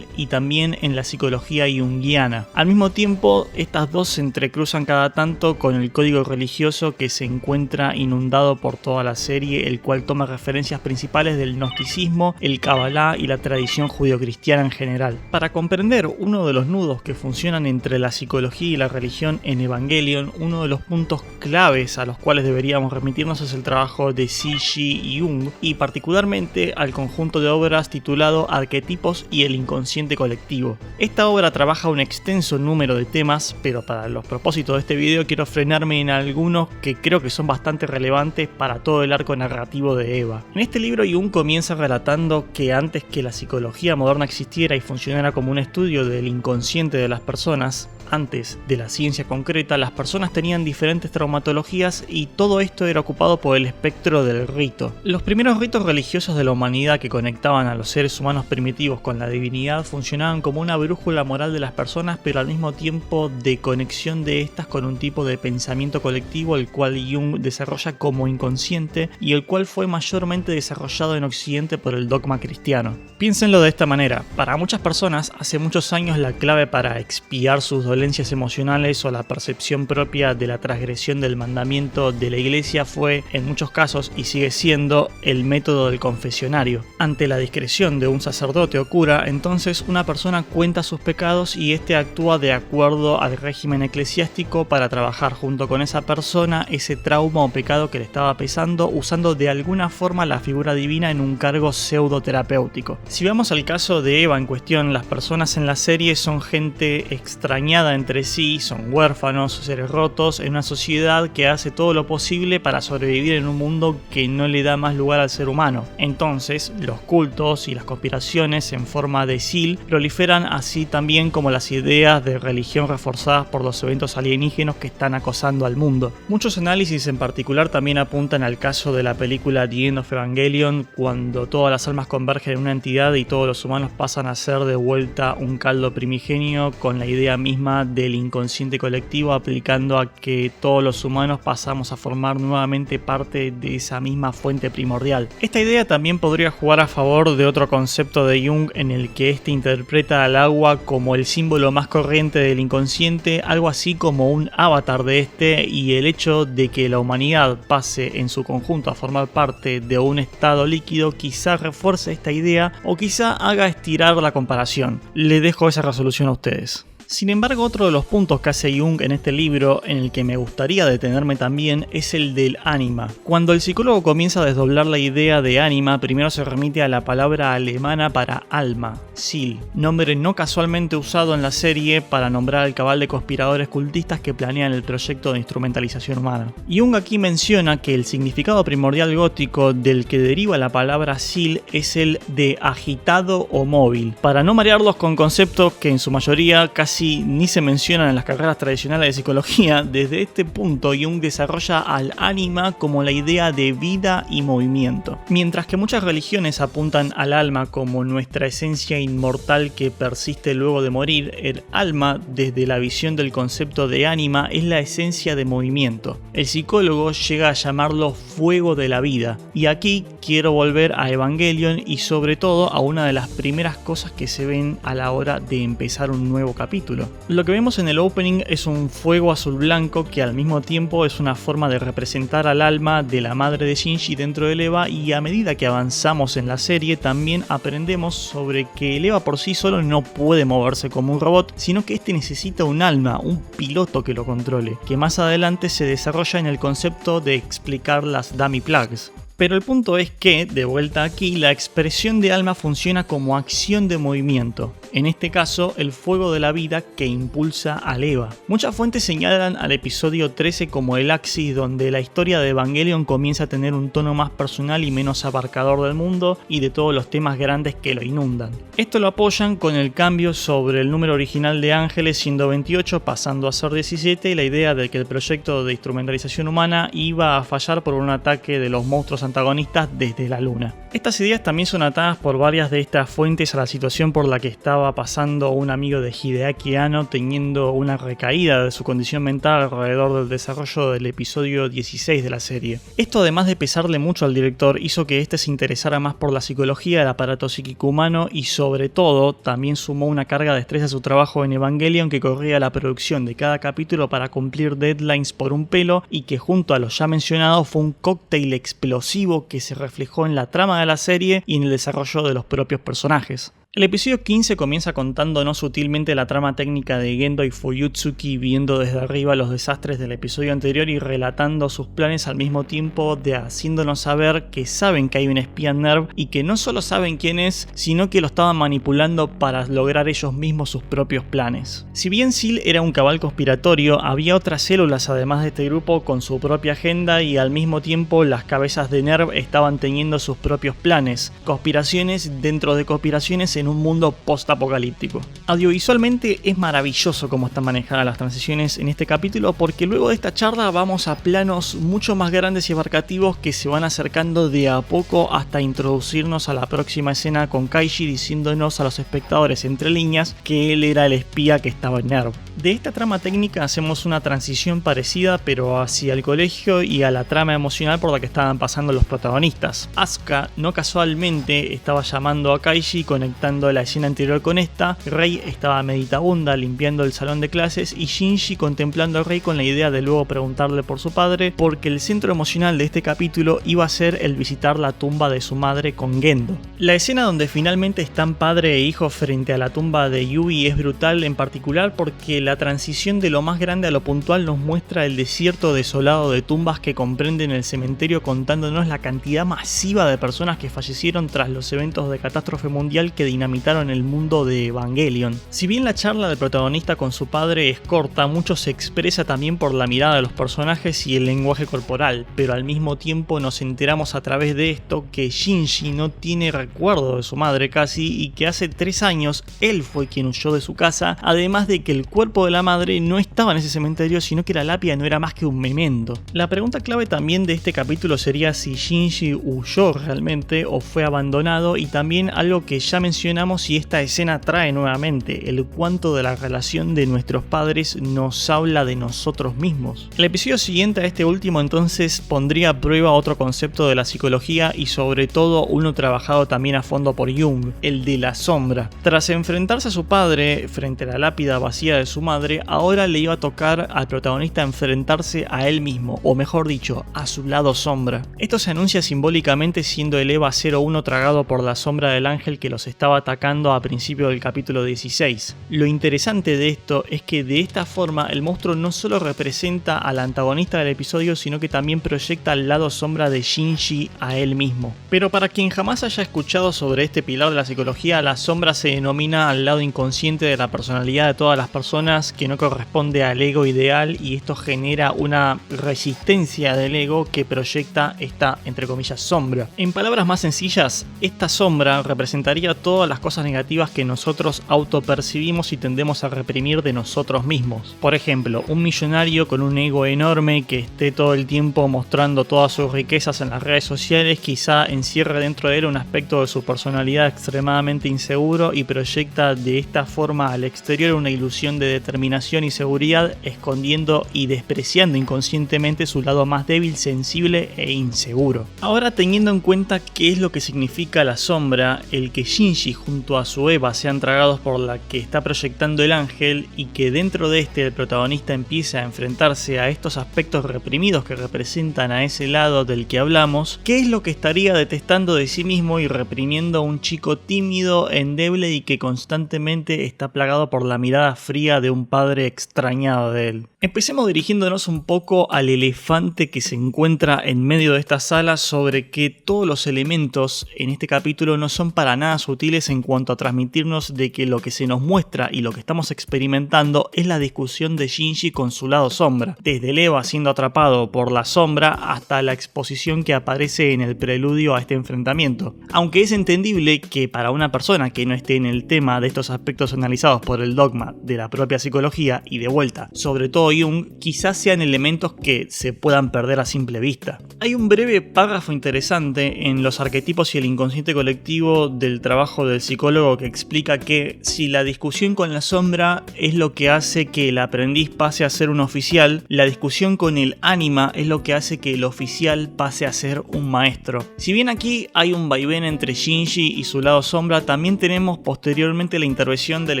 y también en la psicología junguiana. Al mismo tiempo, estas dos se entrecruzan cada tanto con el código religioso que se encuentra inundado por toda la serie, el cual toma referencias principales del gnosticismo, el Kabbalah y la tradición judeocristiana en general. Para comprender uno de los nudos que funcionan entre la psicología y la religión en Evangelion, uno de los puntos claves a los cuales deberíamos remitirnos es el trabajo de C.G. Jung y particularmente al conjunto de obras titulado Arquetipos y el inconsciente colectivo. Esta obra trabaja un extenso número de temas, pero para los propósitos de este video quiero frenarme en algunos que creo que son bastante relevantes para todo el arco narrativo de Eva. En este libro Jung comienza relatando que antes que la psicología moderna existiera y funcionara como un estudio del inconsciente de las personas, antes de la ciencia concreta, las personas tenían diferentes traumatologías y todo esto era ocupado por el espectro del rito. Los primeros ritos religiosos de la humanidad que conectaban a los seres humanos primitivos con la divinidad funcionaban como una brújula moral de las personas, pero al mismo tiempo de conexión de estas con un tipo de pensamiento colectivo, el cual Jung desarrolla como inconsciente y el cual fue mayormente desarrollado en Occidente por el dogma cristiano. Piénsenlo de esta manera: para muchas personas, hace muchos años la clave para expiar sus dolencias emocionales o la percepción propia de la transgresión del mandamiento de la iglesia fue, en muchos casos, y sigue siendo, el método del confesionario. Ante la discreción de un sacerdote o cura, entonces una persona cuenta sus pecados y este actúa de acuerdo al régimen eclesiástico para trabajar junto con esa persona ese trauma o pecado que le estaba pesando, usando de alguna forma la figura divina en un cargo pseudoterapéutico. Si vamos al caso de Eva en cuestión, las personas en la serie son gente extrañada entre sí, son huérfanos, seres rotos en una sociedad que hace todo lo posible para sobrevivir en un mundo que no le da más lugar al ser humano. Entonces, los cultos y las conspiraciones en forma de SEAL proliferan, así también como las ideas de religión reforzadas por los eventos alienígenas que están acosando al mundo. Muchos análisis en particular también apuntan al caso de la película The End of Evangelion, cuando todas las almas convergen en una entidad y todos los humanos pasan a ser de vuelta un caldo primigenio, con la idea misma del inconsciente colectivo aplicando a que todos los humanos pasamos a formar nuevamente parte de esa misma fuente primordial. Esta idea también podría jugar a favor de otro concepto de Jung en el que éste interpreta al agua como el símbolo más corriente del inconsciente, algo así como un avatar de este, y el hecho de que la humanidad pase en su conjunto a formar parte de un estado líquido quizá refuerce esta idea o quizá haga estirar la comparación. Le dejo esa resolución a ustedes. Sin embargo, otro de los puntos que hace Jung en este libro, en el que me gustaría detenerme también, es el del ánima. Cuando el psicólogo comienza a desdoblar la idea de ánima, primero se remite a la palabra alemana para alma, Seele, nombre no casualmente usado en la serie para nombrar al cabal de conspiradores cultistas que planean el proyecto de instrumentalización humana. Jung aquí menciona que el significado primordial gótico del que deriva la palabra Seele es el de agitado o móvil, para no marearlos con conceptos que en su mayoría casi casi ni se mencionan en las carreras tradicionales de psicología, desde este punto Jung desarrolla al ánima como la idea de vida y movimiento. Mientras que muchas religiones apuntan al alma como nuestra esencia inmortal que persiste luego de morir, el alma, desde la visión del concepto de ánima, es la esencia de movimiento. El psicólogo llega a llamarlo fuego de la vida, y aquí quiero volver a Evangelion y sobre todo a una de las primeras cosas que se ven a la hora de empezar un nuevo capítulo. Lo que vemos en el opening es un fuego azul blanco que al mismo tiempo es una forma de representar al alma de la madre de Shinji dentro del EVA, y a medida que avanzamos en la serie también aprendemos sobre que el EVA por sí solo no puede moverse como un robot, sino que este necesita un alma, un piloto que lo controle, que más adelante se desarrolla en el concepto de explicar las dummy plugs. Pero el punto es que, de vuelta aquí, la expresión de alma funciona como acción de movimiento. En este caso, el fuego de la vida que impulsa al EVA. Muchas fuentes señalan al episodio 13 como el axis donde la historia de Evangelion comienza a tener un tono más personal y menos abarcador del mundo y de todos los temas grandes que lo inundan. Esto lo apoyan con el cambio sobre el número original de ángeles siendo 28 pasando a ser 17 y la idea de que el proyecto de instrumentalización humana iba a fallar por un ataque de los monstruos antagonistas desde la luna. Estas ideas también son atadas por varias de estas fuentes a la situación por la que estaba pasando un amigo de Hideaki Anno teniendo una recaída de su condición mental alrededor del desarrollo del episodio 16 de la serie. Esto, además de pesarle mucho al director, hizo que este se interesara más por la psicología del aparato psíquico humano y sobre todo también sumó una carga de estrés a su trabajo en Evangelion que corría la producción de cada capítulo para cumplir deadlines por un pelo y que junto a los ya mencionados fue un cóctel explosivo que se reflejó en la trama de la serie y en el desarrollo de los propios personajes. El episodio 15 comienza contándonos sutilmente la trama técnica de Gendo y Fuyutsuki viendo desde arriba los desastres del episodio anterior y relatando sus planes al mismo tiempo de haciéndonos saber que saben que hay un espía NERV y que no solo saben quién es, sino que lo estaban manipulando para lograr ellos mismos sus propios planes. Si bien Seal era un cabal conspiratorio, había otras células además de este grupo con su propia agenda y al mismo tiempo las cabezas de NERV estaban teniendo sus propios planes, conspiraciones dentro de conspiraciones en un mundo post-apocalíptico. Audiovisualmente es maravilloso cómo están manejadas las transiciones en este capítulo porque luego de esta charla vamos a planos mucho más grandes y abarcativos que se van acercando de a poco hasta introducirnos a la próxima escena con Kaishi diciéndonos a los espectadores entre líneas que él era el espía que estaba en NERV. De esta trama técnica hacemos una transición parecida pero hacia el colegio y a la trama emocional por la que estaban pasando los protagonistas. Asuka no casualmente estaba llamando a Kaishi y conectando la escena anterior con esta. Rei estaba meditabunda limpiando el salón de clases y Shinji contemplando a Rei con la idea de luego preguntarle por su padre porque el centro emocional de este capítulo iba a ser el visitar la tumba de su madre con Gendo. La escena donde finalmente están padre e hijo frente a la tumba de Yui es brutal en particular porque la transición de lo más grande a lo puntual nos muestra el desierto desolado de tumbas que comprenden el cementerio contándonos la cantidad masiva de personas que fallecieron tras los eventos de catástrofe mundial que dinamitaron el mundo de Evangelion. Si bien la charla del protagonista con su padre es corta, mucho se expresa también por la mirada de los personajes y el lenguaje corporal, pero al mismo tiempo nos enteramos a través de esto que Shinji no tiene recuerdo de su madre casi y que hace 3 años él fue quien huyó de su casa, además de que el cuerpo de la madre no estaba en ese cementerio sino que la lápida no era más que un memento. La pregunta clave también de este capítulo sería si Shinji huyó realmente o fue abandonado y también algo que ya mencionamos y esta escena trae nuevamente el cuánto de la relación de nuestros padres nos habla de nosotros mismos. El episodio siguiente a este último entonces pondría a prueba otro concepto de la psicología y sobre todo uno trabajado también a fondo por Jung, el de la sombra. Tras enfrentarse a su padre frente a la lápida vacía de su madre, ahora le iba a tocar al protagonista enfrentarse a él mismo, o mejor dicho, a su lado sombra. Esto se anuncia simbólicamente siendo el EVA 01 tragado por la sombra del ángel que los estaba atacando a principio del capítulo 16. Lo interesante de esto es que de esta forma el monstruo no solo representa al antagonista del episodio, sino que también proyecta al lado sombra de Shinji a él mismo. Pero para quien jamás haya escuchado sobre este pilar de la psicología, la sombra se denomina al lado inconsciente de la personalidad de todas las personas personas que no corresponde al ego ideal, y esto genera una resistencia del ego que proyecta esta, entre comillas, sombra. En palabras más sencillas, esta sombra representaría todas las cosas negativas que nosotros autopercibimos y tendemos a reprimir de nosotros mismos. Por ejemplo, un millonario con un ego enorme que esté todo el tiempo mostrando todas sus riquezas en las redes sociales quizá encierre dentro de él un aspecto de su personalidad extremadamente inseguro y proyecta de esta forma al exterior una ilusión de determinación y seguridad, escondiendo y despreciando inconscientemente su lado más débil, sensible e inseguro. Ahora, teniendo en cuenta qué es lo que significa la sombra, el que Shinji junto a su Eva sean tragados por la que está proyectando el ángel y que dentro de este el protagonista empiece a enfrentarse a estos aspectos reprimidos que representan a ese lado del que hablamos, ¿qué es lo que estaría detestando de sí mismo y reprimiendo a un chico tímido, endeble y que constantemente está plagado por la mirada fría de un padre extrañado de él? Empecemos dirigiéndonos un poco al elefante que se encuentra en medio de esta sala, sobre que todos los elementos en este capítulo no son para nada sutiles en cuanto a transmitirnos de que lo que se nos muestra y lo que estamos experimentando es la discusión de Shinji con su lado sombra, desde el Eva siendo atrapado por la sombra hasta la exposición que aparece en el preludio a este enfrentamiento. Aunque es entendible que para una persona que no esté en el tema de estos aspectos analizados por el dogma de la propia psicología y de vuelta, sobre todo Jung, quizás sean elementos que se puedan perder a simple vista. Hay un breve párrafo interesante en Los arquetipos y el inconsciente colectivo del trabajo del psicólogo que explica que si la discusión con la sombra es lo que hace que el aprendiz pase a ser un oficial, la discusión con el ánima es lo que hace que el oficial pase a ser un maestro. Si bien aquí hay un vaivén entre Shinji y su lado sombra, también tenemos posteriormente la intervención del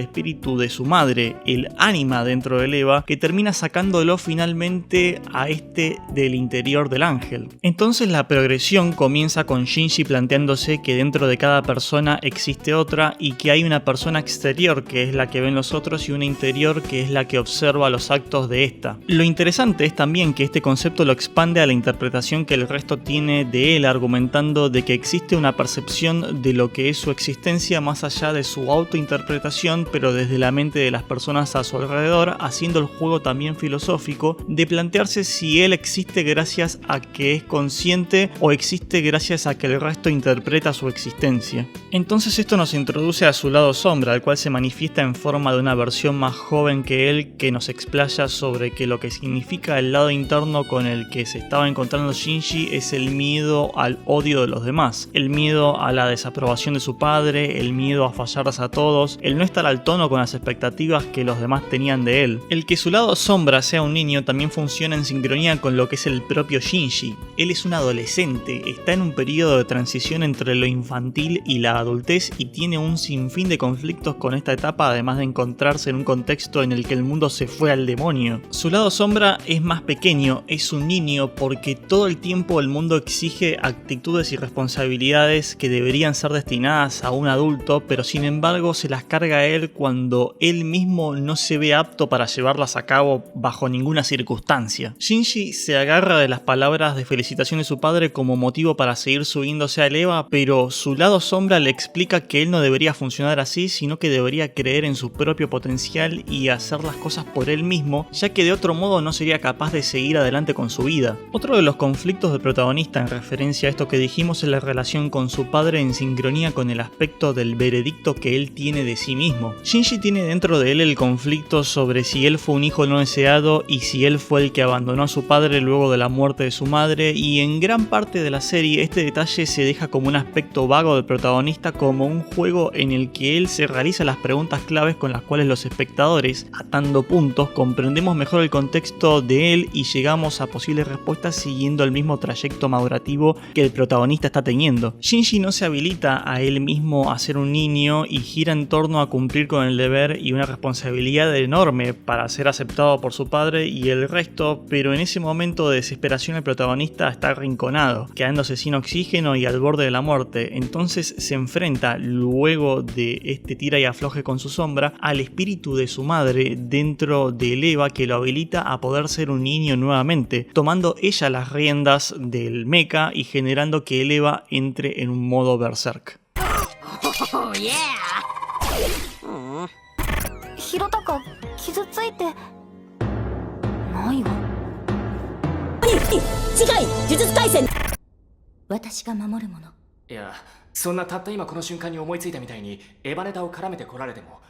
espíritu de su madre, el ánima dentro del Eva, que termina sacándolo finalmente a este del interior del ángel. Entonces la progresión comienza con Shinji planteándose que dentro de cada persona existe otra y que hay una persona exterior que es la que ven los otros y una interior que es la que observa los actos de esta. Lo interesante es también que este concepto lo expande a la interpretación que el resto tiene de él, argumentando de que existe una percepción de lo que es su existencia más allá de su autointerpretación, pero desde la mente de las personas a su alrededor, haciendo el juego también filosófico de plantearse si él existe gracias a que es consciente o existe gracias a que el resto interpreta su existencia. Entonces esto nos introduce a su lado sombra, el cual se manifiesta en forma de una versión más joven que él, que nos explaya sobre que lo que significa el lado interno con el que se estaba encontrando Shinji es el miedo al odio de los demás, el miedo a la desaprobación de su padre, el miedo a fallarles a todos, el no estar al tono con las expectativas que los demás tenían de él. El que su lado sombra sea un niño también funciona en sincronía con lo que es el propio Shinji. Él es un adolescente, está en un periodo de transición entre lo infantil y la adultez y tiene un sinfín de conflictos con esta etapa, además de encontrarse en un contexto en el que el mundo se fue al demonio. Su lado sombra es más pequeño, es un niño porque todo el tiempo el mundo exige actitudes y responsabilidades que deberían ser destinadas a un adulto, pero sin embargo se las carga a él cuando él mismo no se ve apto para llevarlas a cabo bajo ninguna circunstancia. Shinji se agarra de las palabras de felicitación de su padre como motivo para seguir subiéndose al Eva, pero su lado sombra le explica que él no debería funcionar así, sino que debería creer en su propio potencial y hacer las cosas por él mismo, ya que de otro modo no sería capaz de seguir adelante con su vida. Otro de los conflictos del protagonista en referencia a esto que dijimos es la relación con su padre en sincronía con el aspecto del veredicto que él tiene de sí mismo. Shinji tiene dentro de él el conflicto sobre si él fue un hijo no deseado y si él fue el que abandonó a su padre luego de la muerte de su madre, y en gran parte de la serie este detalle se deja como un aspecto vago del protagonista, como un juego en el que él se realiza las preguntas claves con las cuales los espectadores, atando puntos, comprendemos mejor el contexto de él y llegamos a posibles respuestas siguiendo el mismo trayecto madurativo que el protagonista está teniendo. Shinji no se habilita a él mismo a ser un niño y gira en torno a cumplir con el deber y una responsabilidad enorme para ser aceptado por su padre y el resto, pero en ese momento de desesperación el protagonista está arrinconado, quedándose sin oxígeno y al borde de la muerte. Entonces se enfrenta, luego de este tira y afloje con su sombra, al espíritu de su madre dentro del Eva que lo habilita a poder ser un niño nuevamente, tomando ella las riendas del mecha y generando que el Eva entre en un modo berserk. Oh yeah! 弘隆、傷つついてないわ。次回呪術廻戦。私が守るもの。いや、そんなたった今この瞬間に思いついたみたいにエヴァネタを絡めてこられても。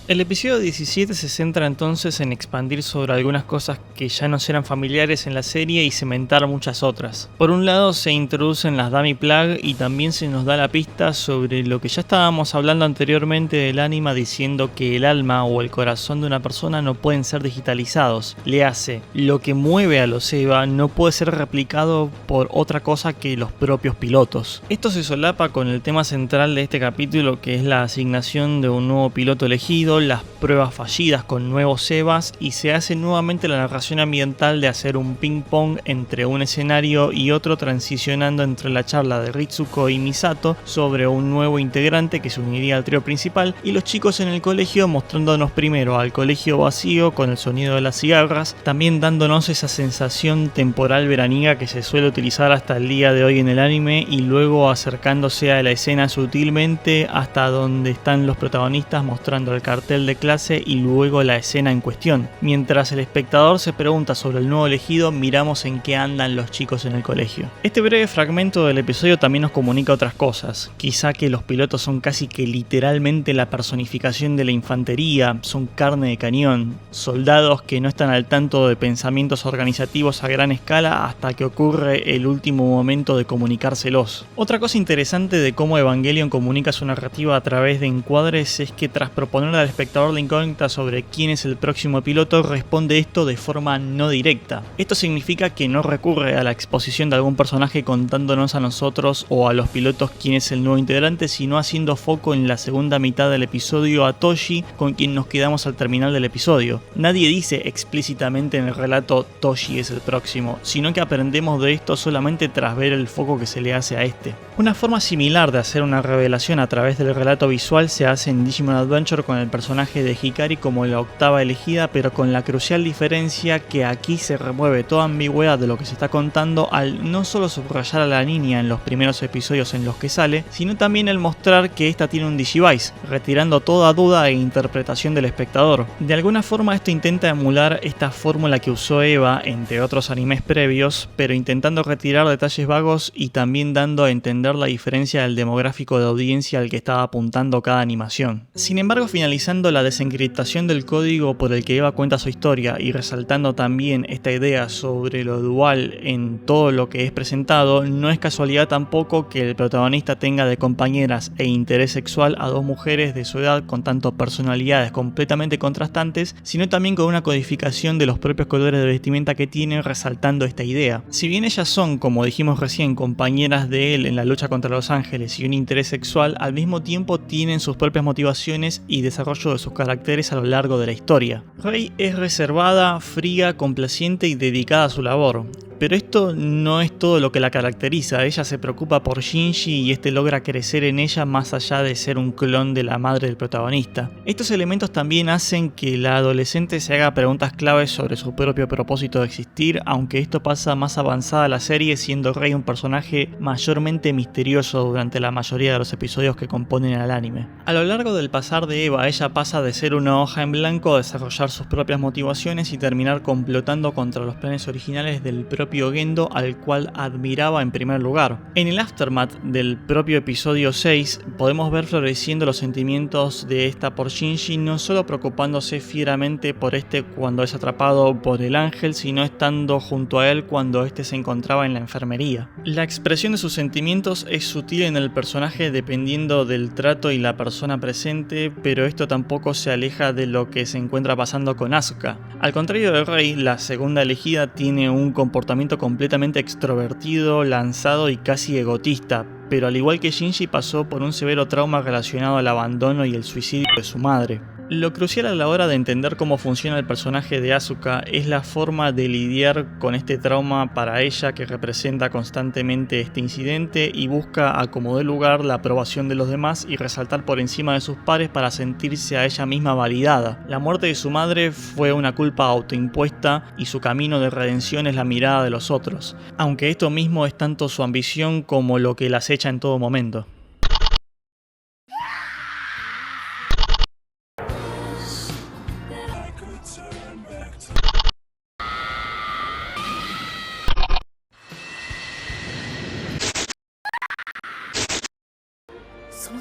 El episodio 17 se centra entonces en expandir sobre algunas cosas que ya nos eran familiares en la serie y cementar muchas otras. Por un lado se introducen las Dummy Plug y también se nos da la pista sobre lo que ya estábamos hablando anteriormente del anime, diciendo que el alma o el corazón de una persona no pueden ser digitalizados. Le hace, lo que mueve a los EVA no puede ser replicado por otra cosa que los propios pilotos. Esto se solapa con el tema central de este capítulo, que es la asignación de un nuevo piloto elegido, las pruebas fallidas con nuevos EVAs, y se hace nuevamente la narración ambiental de hacer un ping pong entre un escenario y otro, transicionando entre la charla de Ritsuko y Misato sobre un nuevo integrante que se uniría al trío principal, y los chicos en el colegio mostrándonos primero al colegio vacío con el sonido de las cigarras, también dándonos esa sensación temporal veraniega que se suele utilizar hasta el día de hoy en el anime, y luego acercándose a la escena sutilmente hasta donde están los protagonistas mostrando el cartel de clase y luego la escena en cuestión. Mientras el espectador se pregunta sobre el nuevo elegido, miramos en qué andan los chicos en el colegio. Este breve fragmento del episodio también nos comunica otras cosas. Quizá que los pilotos son casi que literalmente la personificación de la infantería, son carne de cañón, soldados que no están al tanto de pensamientos organizativos a gran escala hasta que ocurre el último momento de comunicárselos. Otra cosa interesante de cómo Evangelion comunica su narrativa a través de encuadres es que tras proponerle al espectador la incógnita sobre quién es el próximo piloto, responde esto de forma no directa. Esto significa que no recurre a la exposición de algún personaje contándonos a nosotros o a los pilotos quién es el nuevo integrante, sino haciendo foco en la segunda mitad del episodio a Toshi, con quien nos quedamos al terminal del episodio. Nadie dice explícitamente en el relato Toshi es el próximo, sino que aprendemos de esto solamente tras ver el foco que se le hace a este. Una forma similar de hacer una revelación a través del relato visual se hace en Digimon Adventure con el personaje de Hikari como la octava elegida, pero con la crucial diferencia que aquí se remueve toda ambigüedad de lo que se está contando al no solo subrayar a la niña en los primeros episodios en los que sale, sino también el mostrar que esta tiene un Digivice, retirando toda duda e interpretación del espectador. De alguna forma esto intenta emular esta fórmula que usó Eva entre otros animes previos, pero intentando retirar detalles vagos y también dando a entender la diferencia del demográfico de audiencia al que estaba apuntando cada animación. Sin embargo, finalizando la desencriptación del código por el que Eva cuenta su historia y resaltando también esta idea sobre lo dual en todo lo que es presentado, no es casualidad tampoco que el protagonista tenga de compañeras e interés sexual a dos mujeres de su edad con tanto personalidades completamente contrastantes, sino también con una codificación de los propios colores de vestimenta que tienen, resaltando esta idea. Si bien ellas son, como dijimos recién, compañeras de él en la lucha contra los ángeles y un interés sexual, al mismo tiempo tienen sus propias motivaciones y desarrollo de sus caracteres a lo largo de la historia. Rei es reservada, fría, complaciente y dedicada a su labor. Pero esto no es todo lo que la caracteriza. Ella se preocupa por Shinji y este logra crecer en ella más allá de ser un clon de la madre del protagonista. Estos elementos también hacen que la adolescente se haga preguntas claves sobre su propio propósito de existir, aunque esto pasa más avanzada la serie, siendo Rei un personaje mayormente misterioso durante la mayoría de los episodios que componen al anime. A lo largo del pasar de Eva, ella pasa de ser una hoja en blanco a desarrollar sus propias motivaciones y terminar complotando contra los planes originales del propio Gendo, al cual admiraba en primer lugar. En el aftermath del propio episodio 6 podemos ver floreciendo los sentimientos de esta por Shinji, no solo preocupándose fieramente por este cuando es atrapado por el ángel, sino estando junto a él cuando este se encontraba en la enfermería. La expresión de sus sentimientos es sutil en el personaje dependiendo del trato y la persona presente, pero esto tampoco se aleja de lo que se encuentra pasando con Asuka. Al contrario de Rei, la segunda elegida tiene un comportamiento completamente extrovertido, lanzado y casi egotista, pero al igual que Shinji pasó por un severo trauma relacionado al abandono y el suicidio de su madre. Lo crucial a la hora de entender cómo funciona el personaje de Asuka es la forma de lidiar con este trauma para ella, que representa constantemente este incidente y busca a como dé lugar la aprobación de los demás y resaltar por encima de sus pares para sentirse a ella misma validada. La muerte de su madre fue una culpa autoimpuesta y su camino de redención es la mirada de los otros, aunque esto mismo es tanto su ambición como lo que la acecha en todo momento.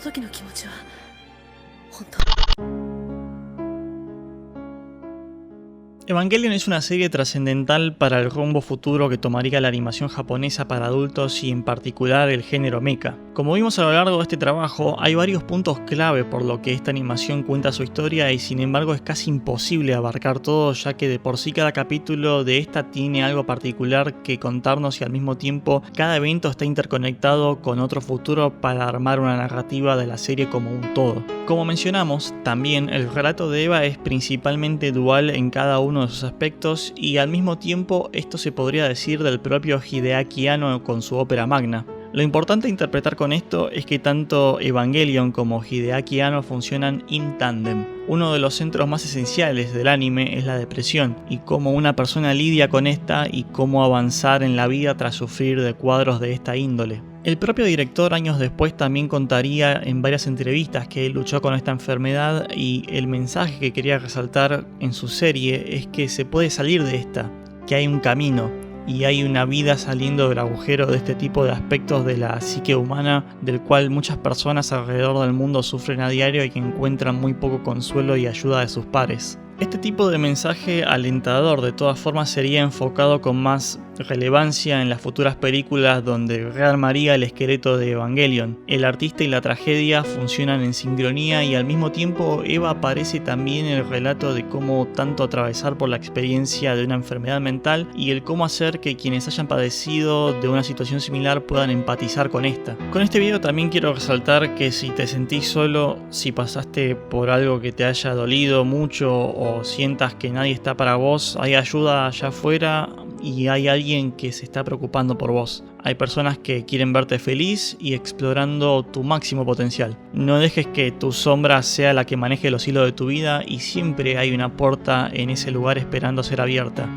時の気持ちは本当。 Evangelion es una serie trascendental para el rumbo futuro que tomaría la animación japonesa para adultos y en particular el género mecha. Como vimos a lo largo de este trabajo, hay varios puntos clave por lo que esta animación cuenta su historia y sin embargo es casi imposible abarcar todo, ya que de por sí cada capítulo de esta tiene algo particular que contarnos y al mismo tiempo cada evento está interconectado con otro futuro para armar una narrativa de la serie como un todo. Como mencionamos, también el relato de Eva es principalmente dual en cada uno de sus aspectos y al mismo tiempo esto se podría decir del propio Hideaki Anno con su ópera magna. Lo importante a interpretar con esto es que tanto Evangelion como Hideaki Anno funcionan in tandem. Uno de los centros más esenciales del anime es la depresión y cómo una persona lidia con esta y cómo avanzar en la vida tras sufrir de cuadros de esta índole. El propio director años después también contaría en varias entrevistas que él luchó con esta enfermedad y el mensaje que quería resaltar en su serie es que se puede salir de esta, que hay un camino y hay una vida saliendo del agujero de este tipo de aspectos de la psique humana del cual muchas personas alrededor del mundo sufren a diario y que encuentran muy poco consuelo y ayuda de sus pares. Este tipo de mensaje alentador de todas formas sería enfocado con más relevancia en las futuras películas donde rearmaría el esqueleto de Evangelion. El artista y la tragedia funcionan en sincronía y al mismo tiempo Eva aparece también en el relato de cómo tanto atravesar por la experiencia de una enfermedad mental y el cómo hacer que quienes hayan padecido de una situación similar puedan empatizar con esta. Con este video también quiero resaltar que si te sentís solo, si pasaste por algo que te haya dolido mucho o sientas que nadie está para vos, hay ayuda allá afuera y hay alguien que se está preocupando por vos. Hay personas que quieren verte feliz y explorando tu máximo potencial. No dejes que tu sombra sea la que maneje los hilos de tu vida y siempre hay una puerta en ese lugar esperando ser abierta.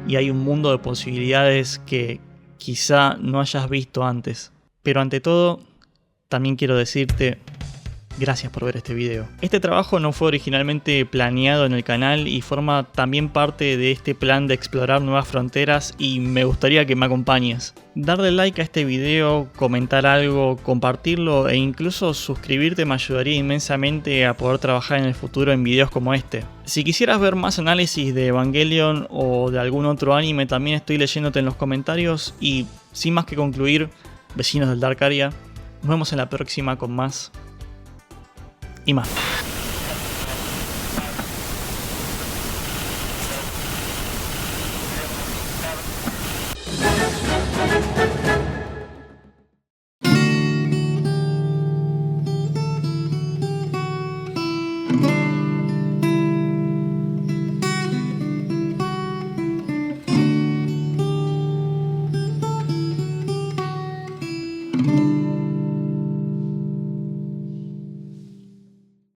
Y hay un mundo de posibilidades que quizá no hayas visto antes. Pero ante todo, también quiero decirte gracias por ver este video. Este trabajo no fue originalmente planeado en el canal y forma también parte de este plan de explorar nuevas fronteras y me gustaría que me acompañes. Darle like a este video, comentar algo, compartirlo e incluso suscribirte me ayudaría inmensamente a poder trabajar en el futuro en videos como este. Si quisieras ver más análisis de Evangelion o de algún otro anime también estoy leyéndote en los comentarios y sin más que concluir, vecinos del Dark Area, nos vemos en la próxima con más y más.